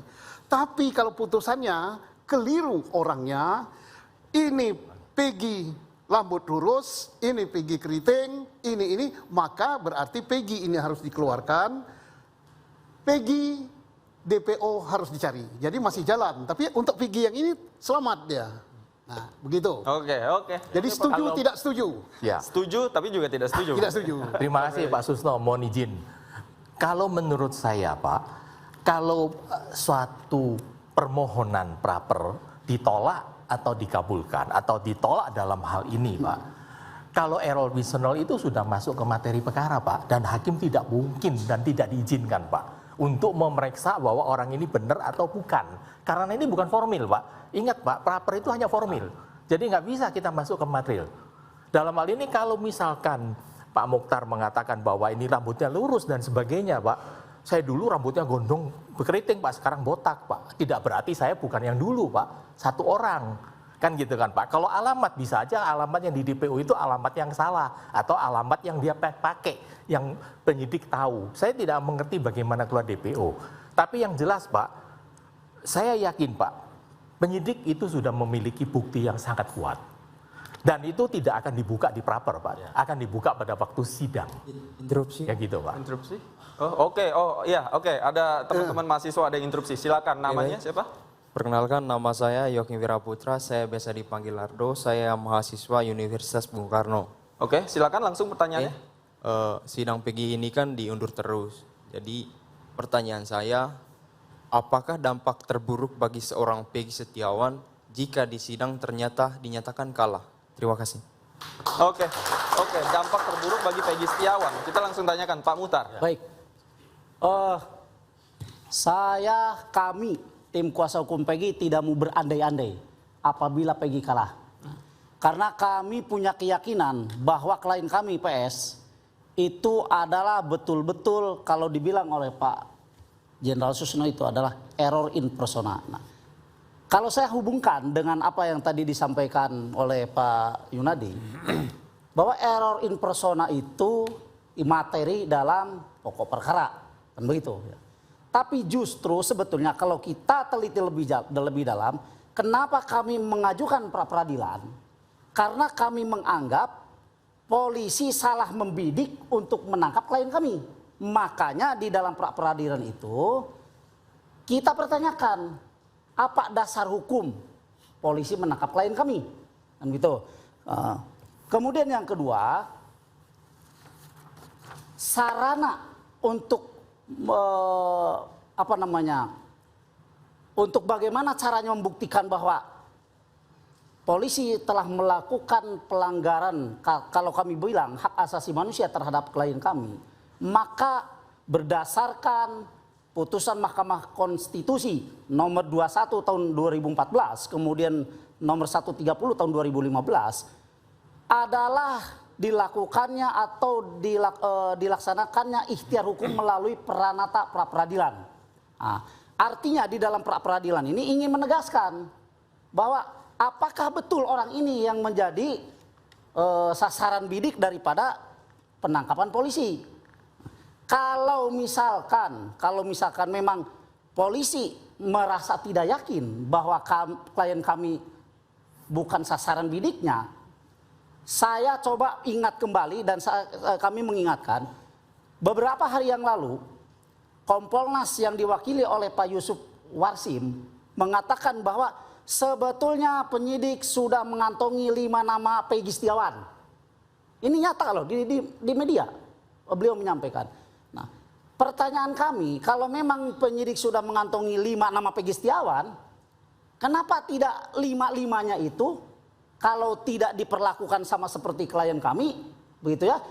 Tapi kalau putusannya keliru orangnya, ini Peggy rambut lurus, ini Peggy keriting, ini, maka berarti Peggy ini harus dikeluarkan, Peggy DPO harus dicari. Jadi masih jalan, tapi untuk Peggy yang ini selamat dia. Nah, begitu. Oke. Jadi setuju, tidak setuju? Ya. Setuju, tapi juga tidak setuju. Tidak setuju. Terima kasih Pak Susno, mohon izin. Kalau menurut saya Pak, kalau suatu permohonan praper ditolak atau dikabulkan atau ditolak dalam hal ini Pak, kalau error reasonable itu sudah masuk ke materi perkara Pak, dan hakim tidak mungkin dan tidak diizinkan Pak untuk memeriksa bahwa orang ini benar atau bukan, karena ini bukan formil Pak. Ingat Pak, praper itu hanya formil, jadi nggak bisa kita masuk ke material. Dalam hal ini kalau misalkan Pak Mukhtar mengatakan bahwa ini rambutnya lurus dan sebagainya Pak, saya dulu rambutnya gondrong berkeriting Pak, sekarang botak Pak. Tidak berarti saya bukan yang dulu Pak, satu orang. Kan gitu kan Pak. Kalau alamat bisa aja alamat yang di DPO itu alamat yang salah. Atau alamat yang dia pakai, yang penyidik tahu. Saya tidak mengerti bagaimana keluar DPO. Tapi yang jelas Pak, saya yakin Pak, penyidik itu sudah memiliki bukti yang sangat kuat. Dan itu tidak akan dibuka di praper Pak, akan dibuka pada waktu sidang. Interupsi. Ya gitu Pak. Interupsi? Oh oke, ada teman-teman mahasiswa ada yang interupsi, silakan namanya siapa? Perkenalkan, nama saya Yogi Wiraputra, saya biasa dipanggil Ardo, saya mahasiswa Universitas Bung Karno. Oke, silakan langsung pertanyaannya. Sidang PG ini kan diundur terus, jadi pertanyaan saya, apakah dampak terburuk bagi seorang Peggy Setiawan jika di sidang ternyata dinyatakan kalah? Terima kasih. Oke, dampak terburuk bagi Peggy Setiawan. Kita langsung tanyakan Pak Muhtar. Baik. Kami tim kuasa hukum Peggy tidak mau berandai-andai apabila Peggy kalah. Karena kami punya keyakinan bahwa klien kami PS itu adalah betul-betul kalau dibilang oleh Pak Jenderal Susno itu adalah error in persona. Nah, kalau saya hubungkan dengan apa yang tadi disampaikan oleh Pak Yunadi, bahwa error in persona itu materi dalam pokok perkara, kan begitu. Tapi justru sebetulnya kalau kita teliti lebih dalam, kenapa kami mengajukan pra peradilan? Karena kami menganggap polisi salah membidik untuk menangkap klien kami. Makanya di dalam pra peradilan itu kita pertanyakan, apa dasar hukum polisi menangkap klien kami? Kan gitu. Kemudian yang kedua, sarana untuk untuk bagaimana caranya membuktikan bahwa polisi telah melakukan pelanggaran, kalau kami bilang hak asasi manusia terhadap klien kami, maka berdasarkan putusan Mahkamah Konstitusi nomor 21 tahun 2014, kemudian nomor 130 tahun 2015, adalah dilakukannya atau dilaksanakannya ikhtiar hukum melalui peranata pra peradilan. Nah, artinya di dalam pra peradilan ini ingin menegaskan bahwa apakah betul orang ini yang menjadi sasaran bidik daripada penangkapan polisi. Kalau misalkan memang polisi merasa tidak yakin bahwa klien kami bukan sasaran bidiknya, saya coba ingat kembali dan kami mengingatkan beberapa hari yang lalu Kompolnas yang diwakili oleh Pak Yusuf Warsim mengatakan bahwa sebetulnya penyidik sudah mengantongi 5 nama Peggy Setiawan. Ini nyata loh di media, beliau menyampaikan. Nah, pertanyaan kami, kalau memang penyidik sudah mengantongi 5 nama Peggy Setiawan, kenapa tidak 5-5-nya itu kalau tidak diperlakukan sama seperti klien kami, begitu ya,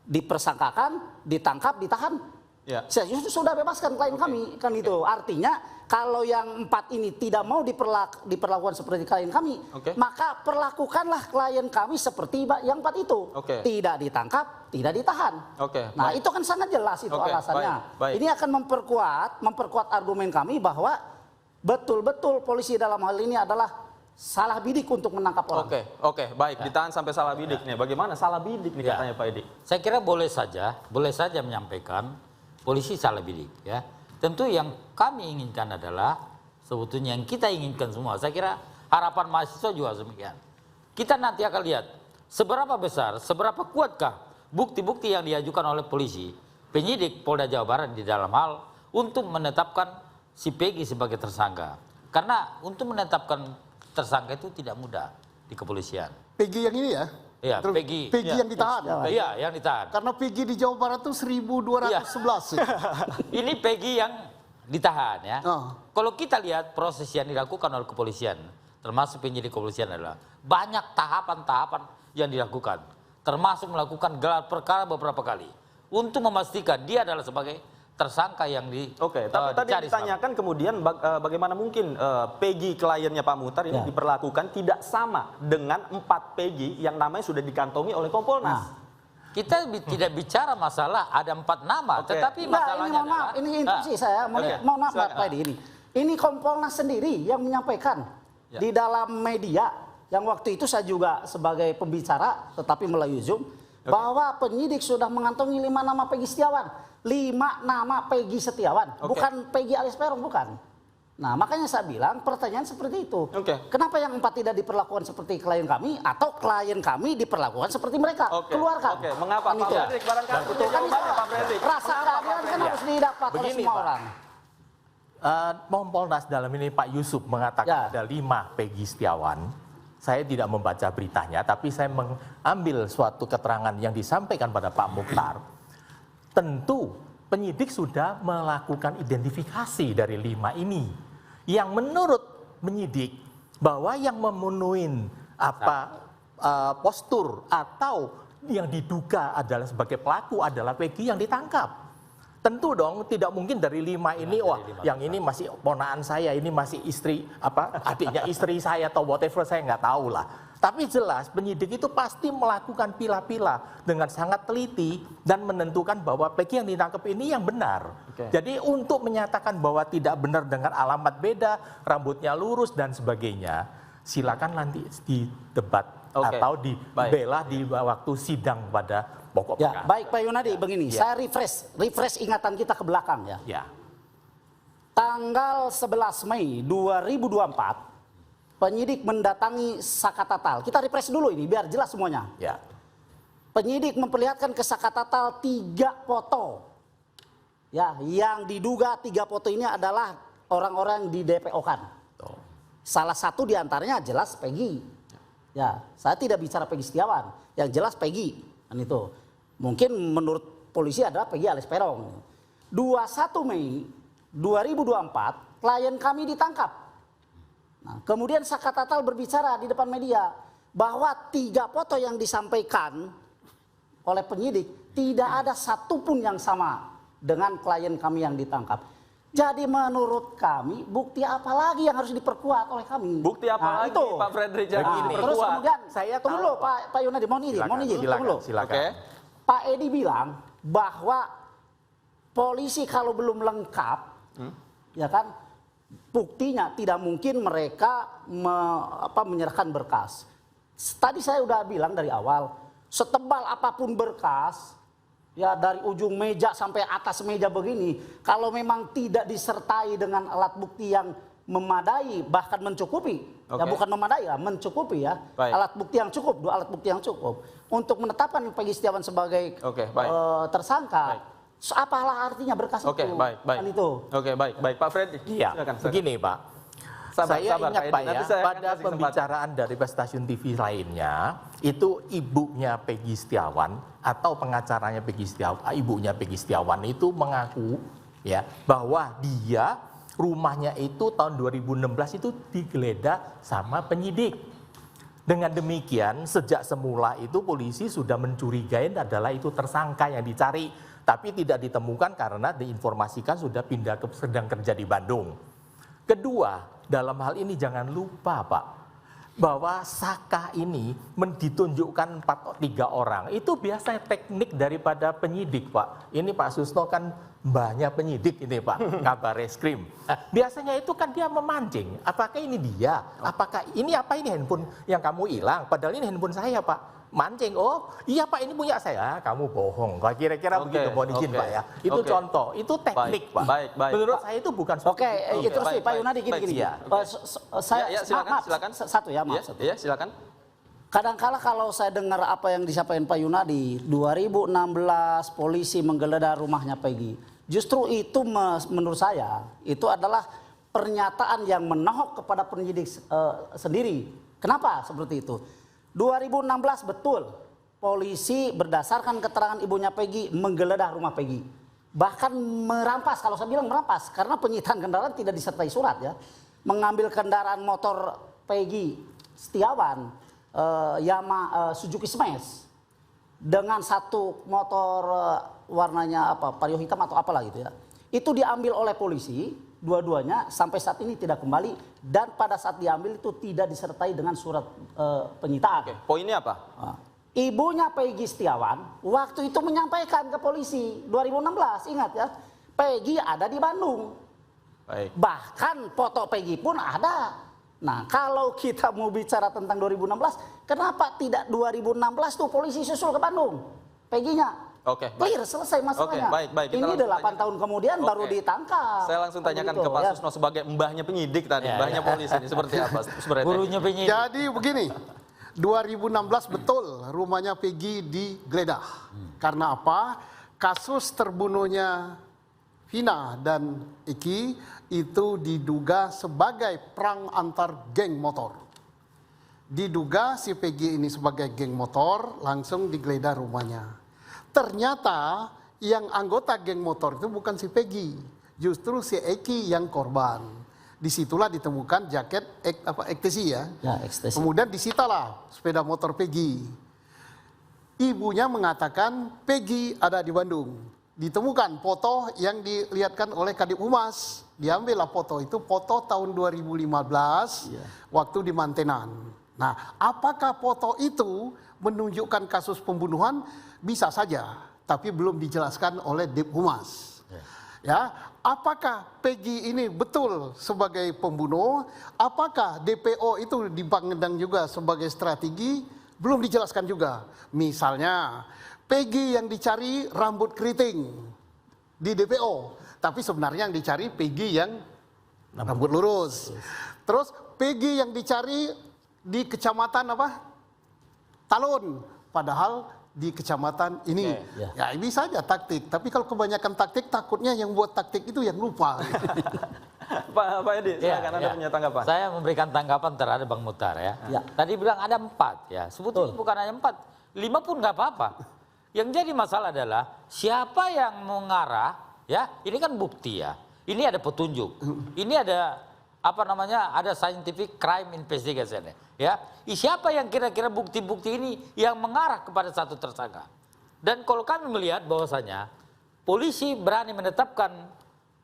dipersangkakan, ditangkap, ditahan, ya. Sudah bebaskan klien kami, kan itu. Artinya kalau yang 4 ini tidak mau diperlakukan seperti klien kami, maka perlakukanlah klien kami seperti yang 4 itu. Tidak ditangkap, tidak ditahan. Nah, itu kan sangat jelas itu alasannya. Ini akan memperkuat argumen kami bahwa betul-betul polisi dalam hal ini adalah salah bidik untuk menangkap orang. Baik, ditahan sampai salah bidik nih. Bagaimana salah bidik nih katanya Pak Edi? Saya kira boleh saja menyampaikan polisi salah bidik ya. Tentu yang kami inginkan adalah sebetulnya yang kita inginkan semua. Saya kira harapan mahasiswa juga demikian. Kita nanti akan lihat seberapa besar, seberapa kuatkah bukti-bukti yang diajukan oleh polisi, penyidik Polda Jawa Barat di dalam hal untuk menetapkan si Peggy sebagai tersangka. Karena untuk menetapkan tersangka itu tidak mudah di kepolisian. Peggy yang ini ya? Iya, Peggy yang ditahan. Iya, yang ditahan. Karena Peggy di Jawa Barat itu 1211. Ini Peggy yang ditahan ya. Kalau kita lihat proses yang dilakukan oleh kepolisian, termasuk penyidik kepolisian adalah banyak tahapan-tahapan yang dilakukan. Termasuk melakukan gelar perkara beberapa kali. Untuk memastikan dia adalah sebagai tersangka yang tapi tadi ditanyakan kemudian bagaimana mungkin Peggy kliennya Pak Muhtar ini diperlakukan tidak sama dengan 4 Peggy yang namanya sudah dikantongi oleh Kompolnas. Kita tidak bicara masalah ada 4 nama, tetapi masalahnya ini maaf, ini instruksi saya. Mohon maaf Pak Edi ini. Ini Kompolnas sendiri yang menyampaikan di dalam media yang waktu itu saya juga sebagai pembicara tetapi melalui Zoom bahwa penyidik sudah mengantongi 5 nama Peggy Setiawan. 5 nama Peggy Setiawan, bukan Peggy alias Peron, bukan. Nah, makanya saya bilang pertanyaan seperti itu. Kenapa yang 4 tidak diperlakukan seperti klien kami atau klien kami diperlakukan seperti mereka? Keluarkan. Mengapa Pak Fredrik? Barangkali itu jawabannya Pak Fredrik. Rasa keadilan kan harus didapat oleh semua orang. Kompolnas dalam ini Pak Yusuf mengatakan ada 5 Peggy Setiawan. Saya tidak membaca beritanya, tapi saya mengambil suatu keterangan yang disampaikan pada Pak Mukhtar. Tentu penyidik sudah melakukan identifikasi dari 5 ini. Yang menurut penyidik bahwa yang memenuhi postur atau yang diduga adalah sebagai pelaku adalah Peggy yang ditangkap. Tentu dong tidak mungkin dari 5 ini yang ini masih ponakan saya, ini masih istri adiknya istri saya atau whatever, saya nggak tahu lah. Tapi jelas penyidik itu pasti melakukan pilah-pilah dengan sangat teliti dan menentukan bahwa Peggy yang ditangkap ini yang benar. Jadi untuk menyatakan bahwa tidak benar dengan alamat beda, rambutnya lurus dan sebagainya, silakan nanti di debat atau dibela di waktu sidang pada pokok perkara. Baik Pak Yunadi, begini, saya refresh ingatan kita ke belakang ya. Tanggal 11 Mei 2024 penyidik mendatangi Sakatatal. Kita refresh dulu ini biar jelas semuanya. Penyidik memperlihatkan ke Sakatatal 3 foto. Yang diduga 3 foto ini adalah orang-orang di DPO-kan. Salah satu diantaranya jelas Peggy. Saya tidak bicara Peggy Setiawan. Yang jelas Peggy. Kan itu. Mungkin menurut polisi adalah Peggy alias Peron. 21 Mei 2024 klien kami ditangkap. Nah, kemudian Sakatatal berbicara di depan media bahwa 3 foto yang disampaikan oleh penyidik tidak ada satupun yang sama dengan klien kami yang ditangkap. Jadi menurut kami bukti apa lagi yang harus diperkuat oleh kami? Bukti apa lagi Pak Fredrik yang diperkuat? Terus kemudian saya tunggu dulu Pak Yunadi, mohon izin tunggu. Pak Edi bilang bahwa polisi kalau belum lengkap, ya kan? Buktinya tidak mungkin mereka menyerahkan berkas. Tadi saya udah bilang dari awal, setebal apapun berkas, ya dari ujung meja sampai atas meja begini, kalau memang tidak disertai dengan alat bukti yang memadai, bahkan mencukupi, ya bukan memadai ya, mencukupi ya, alat bukti yang cukup, 2 alat bukti yang cukup untuk menetapkan Peggy Setiawan sebagai tersangka. Apalah artinya berkas itu? Baik. Pak Fredrik. Begini Pak. Saya ingat Pak ya, pada pembicaraan dari stasiun TV lainnya, itu ibunya Peggy Setiawan atau pengacaranya Peggy Setiawan, ibunya Peggy Setiawan itu mengaku ya bahwa dia rumahnya itu tahun 2016 itu digeledah sama penyidik. Dengan demikian sejak semula itu polisi sudah mencurigai adalah itu tersangka yang dicari. Tapi tidak ditemukan karena diinformasikan sudah pindah sedang kerja di Bandung. Kedua, dalam hal ini jangan lupa Pak, bahwa Saka ini ditunjukkan 3 orang. Itu biasa teknik daripada penyidik Pak. Ini Pak Susno kan banyak penyidik ini Pak, kabar reskrim. Biasanya itu kan dia memancing. Apakah ini dia? Apakah ini handphone yang kamu hilang? Padahal ini handphone saya Pak. Mancing, oh iya Pak ini punya saya, kamu bohong. Kira-kira begitu, mohon izin Pak ya. Itu contoh, itu teknik Pak. Menurut saya itu bukan. Terus Pak Yunadi gini. Silakan. Satu ya, maaf. Iya, silakan. Kadangkala kalau saya dengar apa yang disampaikan Pak Yunadi, 2016 polisi menggeledah rumahnya Peggy. Justru itu menurut saya itu adalah pernyataan yang menohok kepada penyidik sendiri. Kenapa seperti itu? 2016 betul polisi berdasarkan keterangan ibunya Peggy menggeledah rumah Peggy. Bahkan merampas, kalau saya bilang merampas karena penyitaan kendaraan tidak disertai surat ya. Mengambil kendaraan motor Peggy Setiawan Suzuki Smash dengan 1 motor warnanya Vario hitam atau apalah gitu ya. Itu diambil oleh polisi, dua-duanya sampai saat ini tidak kembali dan pada saat diambil itu tidak disertai dengan surat penyitaan. Poinnya apa? Ibunya Peggy Setiawan waktu itu menyampaikan ke polisi 2016, ingat ya, Peggy ada di Bandung. Baik. Bahkan foto Peggy pun ada. Nah, kalau kita mau bicara tentang 2016, kenapa tidak 2016 tuh polisi susul ke Bandung? Peggy-nya. Oke, clear, selesai masalahnya. Oke, baik. Ini 8 tahun kemudian baru ditangkap. Saya langsung tanyakan ke Pak Susno sebagai mbahnya penyidik tadi, mbahnya polisi ini seperti apa? Gurunya penyidik. Jadi begini, 2016 betul rumahnya Peggy digeledah. Karena apa? Kasus terbunuhnya Vina dan Eki itu diduga sebagai perang antar geng motor. Diduga si Peggy ini sebagai geng motor, langsung digeledah rumahnya. Ternyata yang anggota geng motor itu bukan si Peggy, justru si Eki yang korban. Disitulah ditemukan jaket ekstasi ya. Ekstasi. Kemudian disitalah sepeda motor Peggy. Ibunya mengatakan Peggy ada di Bandung. Ditemukan foto yang dilihatkan oleh Kadip Humas. Diambillah foto itu, foto tahun 2015 waktu di Mantenan. Nah, apakah foto itu menunjukkan kasus pembunuhan? Bisa saja, tapi belum dijelaskan oleh Dip Humas. Ya, apakah Peggy ini betul sebagai pembunuh? Apakah DPO itu dipandang juga sebagai strategi? Belum dijelaskan juga. Misalnya, Peggy yang dicari rambut keriting di DPO, tapi sebenarnya yang dicari Peggy yang rambut lurus. Terus Peggy yang dicari di kecamatan apa? Talun, padahal di kecamatan ini. Ya ini saja taktik, tapi kalau kebanyakan taktik takutnya yang buat taktik itu yang lupa. Pak Edi, silakan Anda punya tanggapan. Saya memberikan tanggapan terhadap Bang Muhtar ya. Tadi bilang ada 4 ya, sebetulnya bukan hanya 4, 5 pun nggak apa-apa. Yang jadi masalah adalah siapa yang mengarah ya, ini kan bukti ya, ini ada petunjuk, ini ada apa namanya, ada scientific crime investigation ya. Siapa yang kira-kira bukti-bukti ini yang mengarah kepada satu tersangka. Dan kalau kami melihat bahwasanya polisi berani menetapkan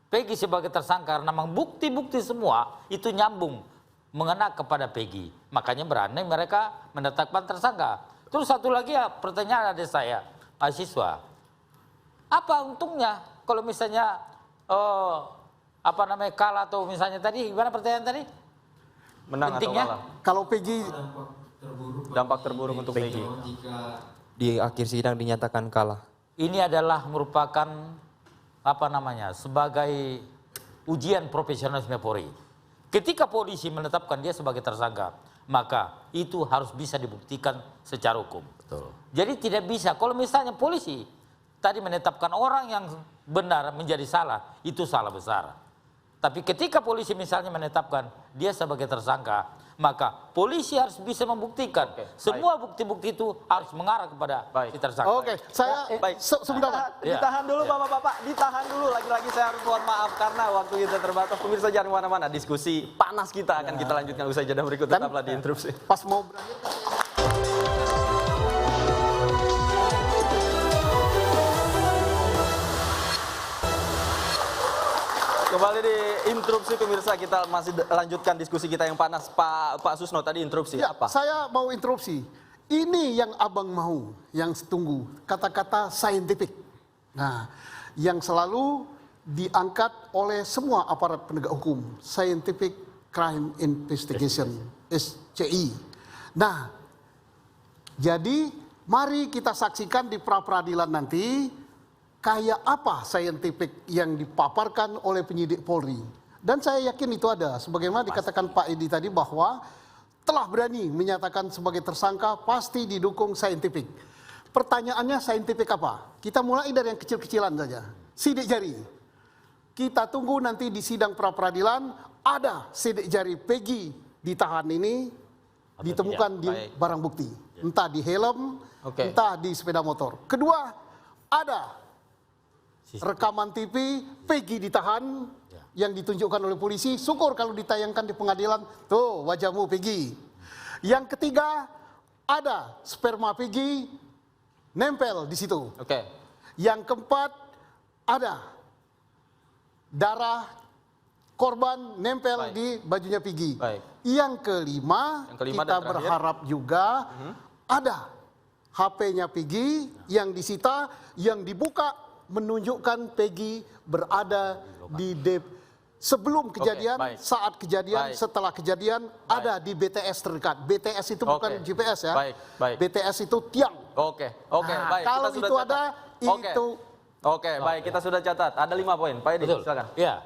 Peggy sebagai tersangka karena memang bukti-bukti semua itu nyambung mengena kepada Peggy. Makanya berani mereka menetapkan tersangka. Terus satu lagi ya, pertanyaan ada saya, mahasiswa. Apa untungnya kalau misalnya apa namanya kalah atau misalnya tadi gimana pertanyaan tadi? Menang pentingnya? atau kalah? Kalau Peggy dampak terburuk untuk Peggy. Di akhir sidang dinyatakan kalah. Ini adalah merupakan apa namanya sebagai ujian profesionalisme Polri. Ketika polisi menetapkan dia sebagai tersangka, maka itu harus bisa dibuktikan secara hukum. Betul. Jadi tidak bisa kalau misalnya polisi tadi menetapkan orang yang benar menjadi salah, itu salah besar. Tapi ketika polisi misalnya menetapkan dia sebagai tersangka, maka polisi harus bisa membuktikan semua bukti-bukti itu harus mengarah kepada si tersangka. Oke, saya sebentar. Ditahan dulu Bapak-bapak, ditahan dulu. Lagi-lagi saya harus mohon maaf karena waktu kita terbatas. Pemirsa jangan kemana-mana, diskusi panas kita akan kita lanjutkan usai jeda berikut. Tetaplah di interupsi. Pas mau berakhir. Kembali di interupsi pemirsa, kita masih lanjutkan diskusi kita yang panas. Pak Susno tadi interupsi. Ya, apa? Saya mau interupsi. Ini yang abang mau, yang tunggu. Kata-kata scientific. Nah, yang selalu diangkat oleh semua aparat penegak hukum. Scientific Crime Investigation, SCI. Nah, jadi mari kita saksikan di pra-peradilan nanti kayak apa scientific yang dipaparkan oleh penyidik Polri. Dan saya yakin itu ada. Sebagaimana dikatakan Pak Edi tadi bahwa telah berani menyatakan sebagai tersangka pasti didukung scientific. Pertanyaannya scientific apa? Kita mulai dari yang kecil-kecilan saja. Sidik jari. Kita tunggu nanti di sidang pra-peradilan ada sidik jari Peggy ditahan ini ditemukan di barang bukti. Entah di helm, entah di sepeda motor. Kedua, ada rekaman TV Peggy ditahan yang ditunjukkan oleh polisi. Syukur kalau ditayangkan di pengadilan, tuh wajahmu Peggy. Yang ketiga, ada sperma Peggy nempel di situ. Yang keempat, ada darah korban nempel di bajunya Peggy. Yang kelima kita berharap juga ada HP-nya Peggy yang disita, yang dibuka menunjukkan Peggy berada di sebelum kejadian, saat kejadian, setelah kejadian, ada di BTS terdekat. BTS itu bukan GPS ya. BTS itu tiang. Baik. Kalau itu ada, itu. Baik, kita sudah catat. Ada 5 poin. Pak Edi, silakan. Ya,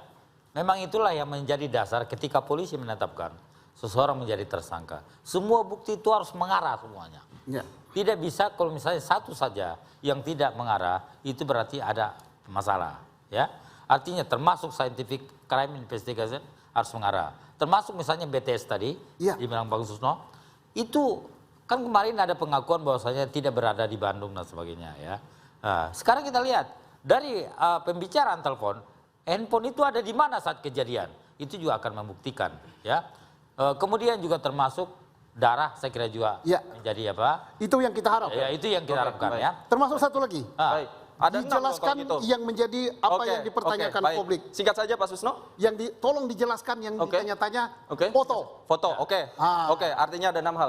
memang itulah yang menjadi dasar ketika polisi menetapkan seseorang menjadi tersangka. Semua bukti itu harus mengarah semuanya. Ya. Tidak bisa kalau misalnya satu saja yang tidak mengarah, itu berarti ada masalah. Ya, artinya termasuk scientific crime investigation harus mengarah. Termasuk misalnya BTS tadi, dibilang Bang Susno, itu kan kemarin ada pengakuan bahwasanya tidak berada di Bandung dan sebagainya ya. Nah, sekarang kita lihat dari pembicaraan telepon, handphone itu ada di mana saat kejadian, itu juga akan membuktikan ya. Kemudian juga termasuk darah, saya kira juga menjadi apa? Itu yang kita harap. Ya, itu yang kita harapkan ya. Termasuk satu lagi. Ada dijelaskan gitu. yang menjadi apa yang dipertanyakan publik. Singkat saja Pak Susno. Yang tolong dijelaskan yang ditanya-tanya foto. Oke, artinya ada 6 hal.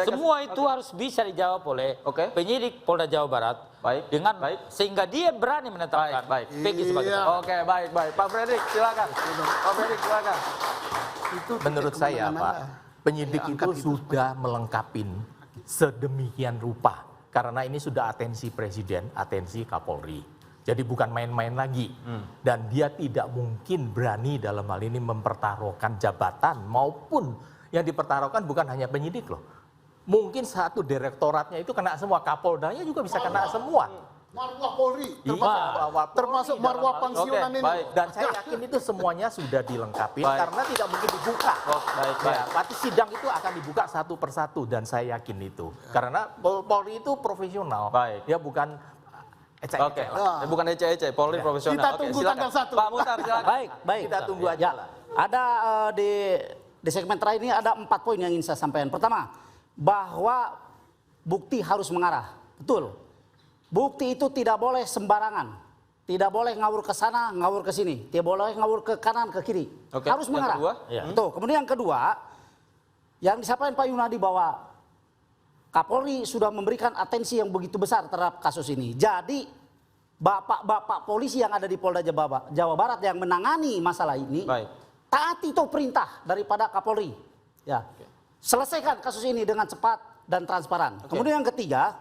Semua itu harus bisa dijawab oleh penyidik Polda Jawa Barat dengan sehingga dia berani menetapkan Peggy sebagai tersangka. Baik. Pak Fredrik silakan. Menurut saya Pak, penyidik itu sudah melengkapin sedemikian rupa. Karena ini sudah atensi Presiden, atensi Kapolri. Jadi bukan main-main lagi. Dan dia tidak mungkin berani dalam hal ini mempertaruhkan jabatan maupun yang dipertaruhkan bukan hanya penyidik loh. Mungkin satu direktoratnya itu kena semua, Kapoldanya juga bisa kena semua. Marwah Polri, termasuk marwah pensiunan ini. Dan saya yakin itu semuanya sudah dilengkapi karena tidak mungkin dibuka. Tapi sidang itu akan dibuka satu persatu dan saya yakin itu. Karena Polri itu profesional, ya bukan ecek-ecek. Bukan ecek-ecek, Polri profesional. Kita tunggu tanggal 1. Pak Muhtar silakan. Baik. Kita tunggu aja lah. Ada di segmen terakhir ini ada 4 poin yang ingin saya sampaikan. Pertama, bahwa bukti harus mengarah. Betul. Bukti itu tidak boleh sembarangan. Tidak boleh ngawur ke sana, ngawur ke sini. Tidak boleh ngawur ke kanan, ke kiri. Harus mengarah. Betul. Kemudian yang kedua, yang disampaikan Pak Yunadi bahwa Kapolri sudah memberikan atensi yang begitu besar terhadap kasus ini. Jadi bapak-bapak polisi yang ada di Polda Jawa Barat yang menangani masalah ini, taati itu perintah daripada Kapolri. Ya. Selesaikan kasus ini dengan cepat dan transparan. Kemudian yang ketiga,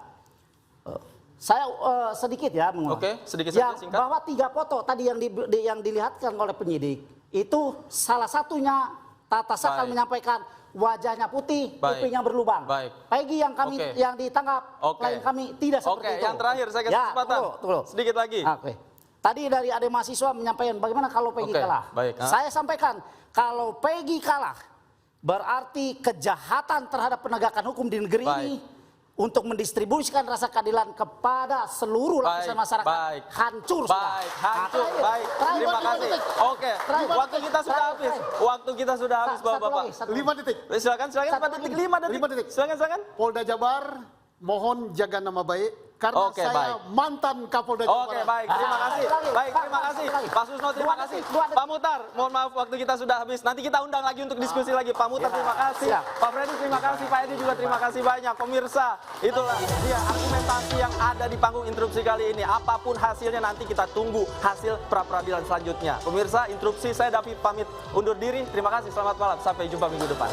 saya sedikit ya mengulang. Sedikit saja singkat. Bahwa 3 foto tadi yang dilihatkan oleh penyidik itu salah satunya Tata Sakal menyampaikan wajahnya putih, pipinya berlubang. Peggy yang ditangkap klien kami tidak seperti itu. Yang terakhir saya kasih kesempatan. Sedikit lagi. Tadi dari adik mahasiswa menyampaikan bagaimana kalau Peggy kalah. Saya sampaikan kalau Peggy kalah berarti kejahatan terhadap penegakan hukum di negeri ini untuk mendistribusikan rasa keadilan kepada seluruh lapisan masyarakat hancur sudah. Baik. Terima kasih. Waktu kita sudah habis. Bapak-bapak. 5 detik. Silakan 5 detik. Silakan. Polda Jabar mohon jaga nama baik karena saya mantan Kapolda Jawa Barat. Baik. Terima kasih. Pak Susno terima kasih. Pak Muhtar, mohon maaf waktu kita sudah habis. Nanti kita undang lagi untuk diskusi lagi. Pak Muhtar terima kasih. Pak Fredrik terima kasih. Pak Edi juga terima kasih banyak. Pemirsa, itulah dia argumentasi yang ada di panggung interupsi kali ini. Apapun hasilnya nanti kita tunggu hasil pra-peradilan selanjutnya. Pemirsa, interupsi saya David pamit undur diri. Terima kasih. Selamat malam. Sampai jumpa minggu depan.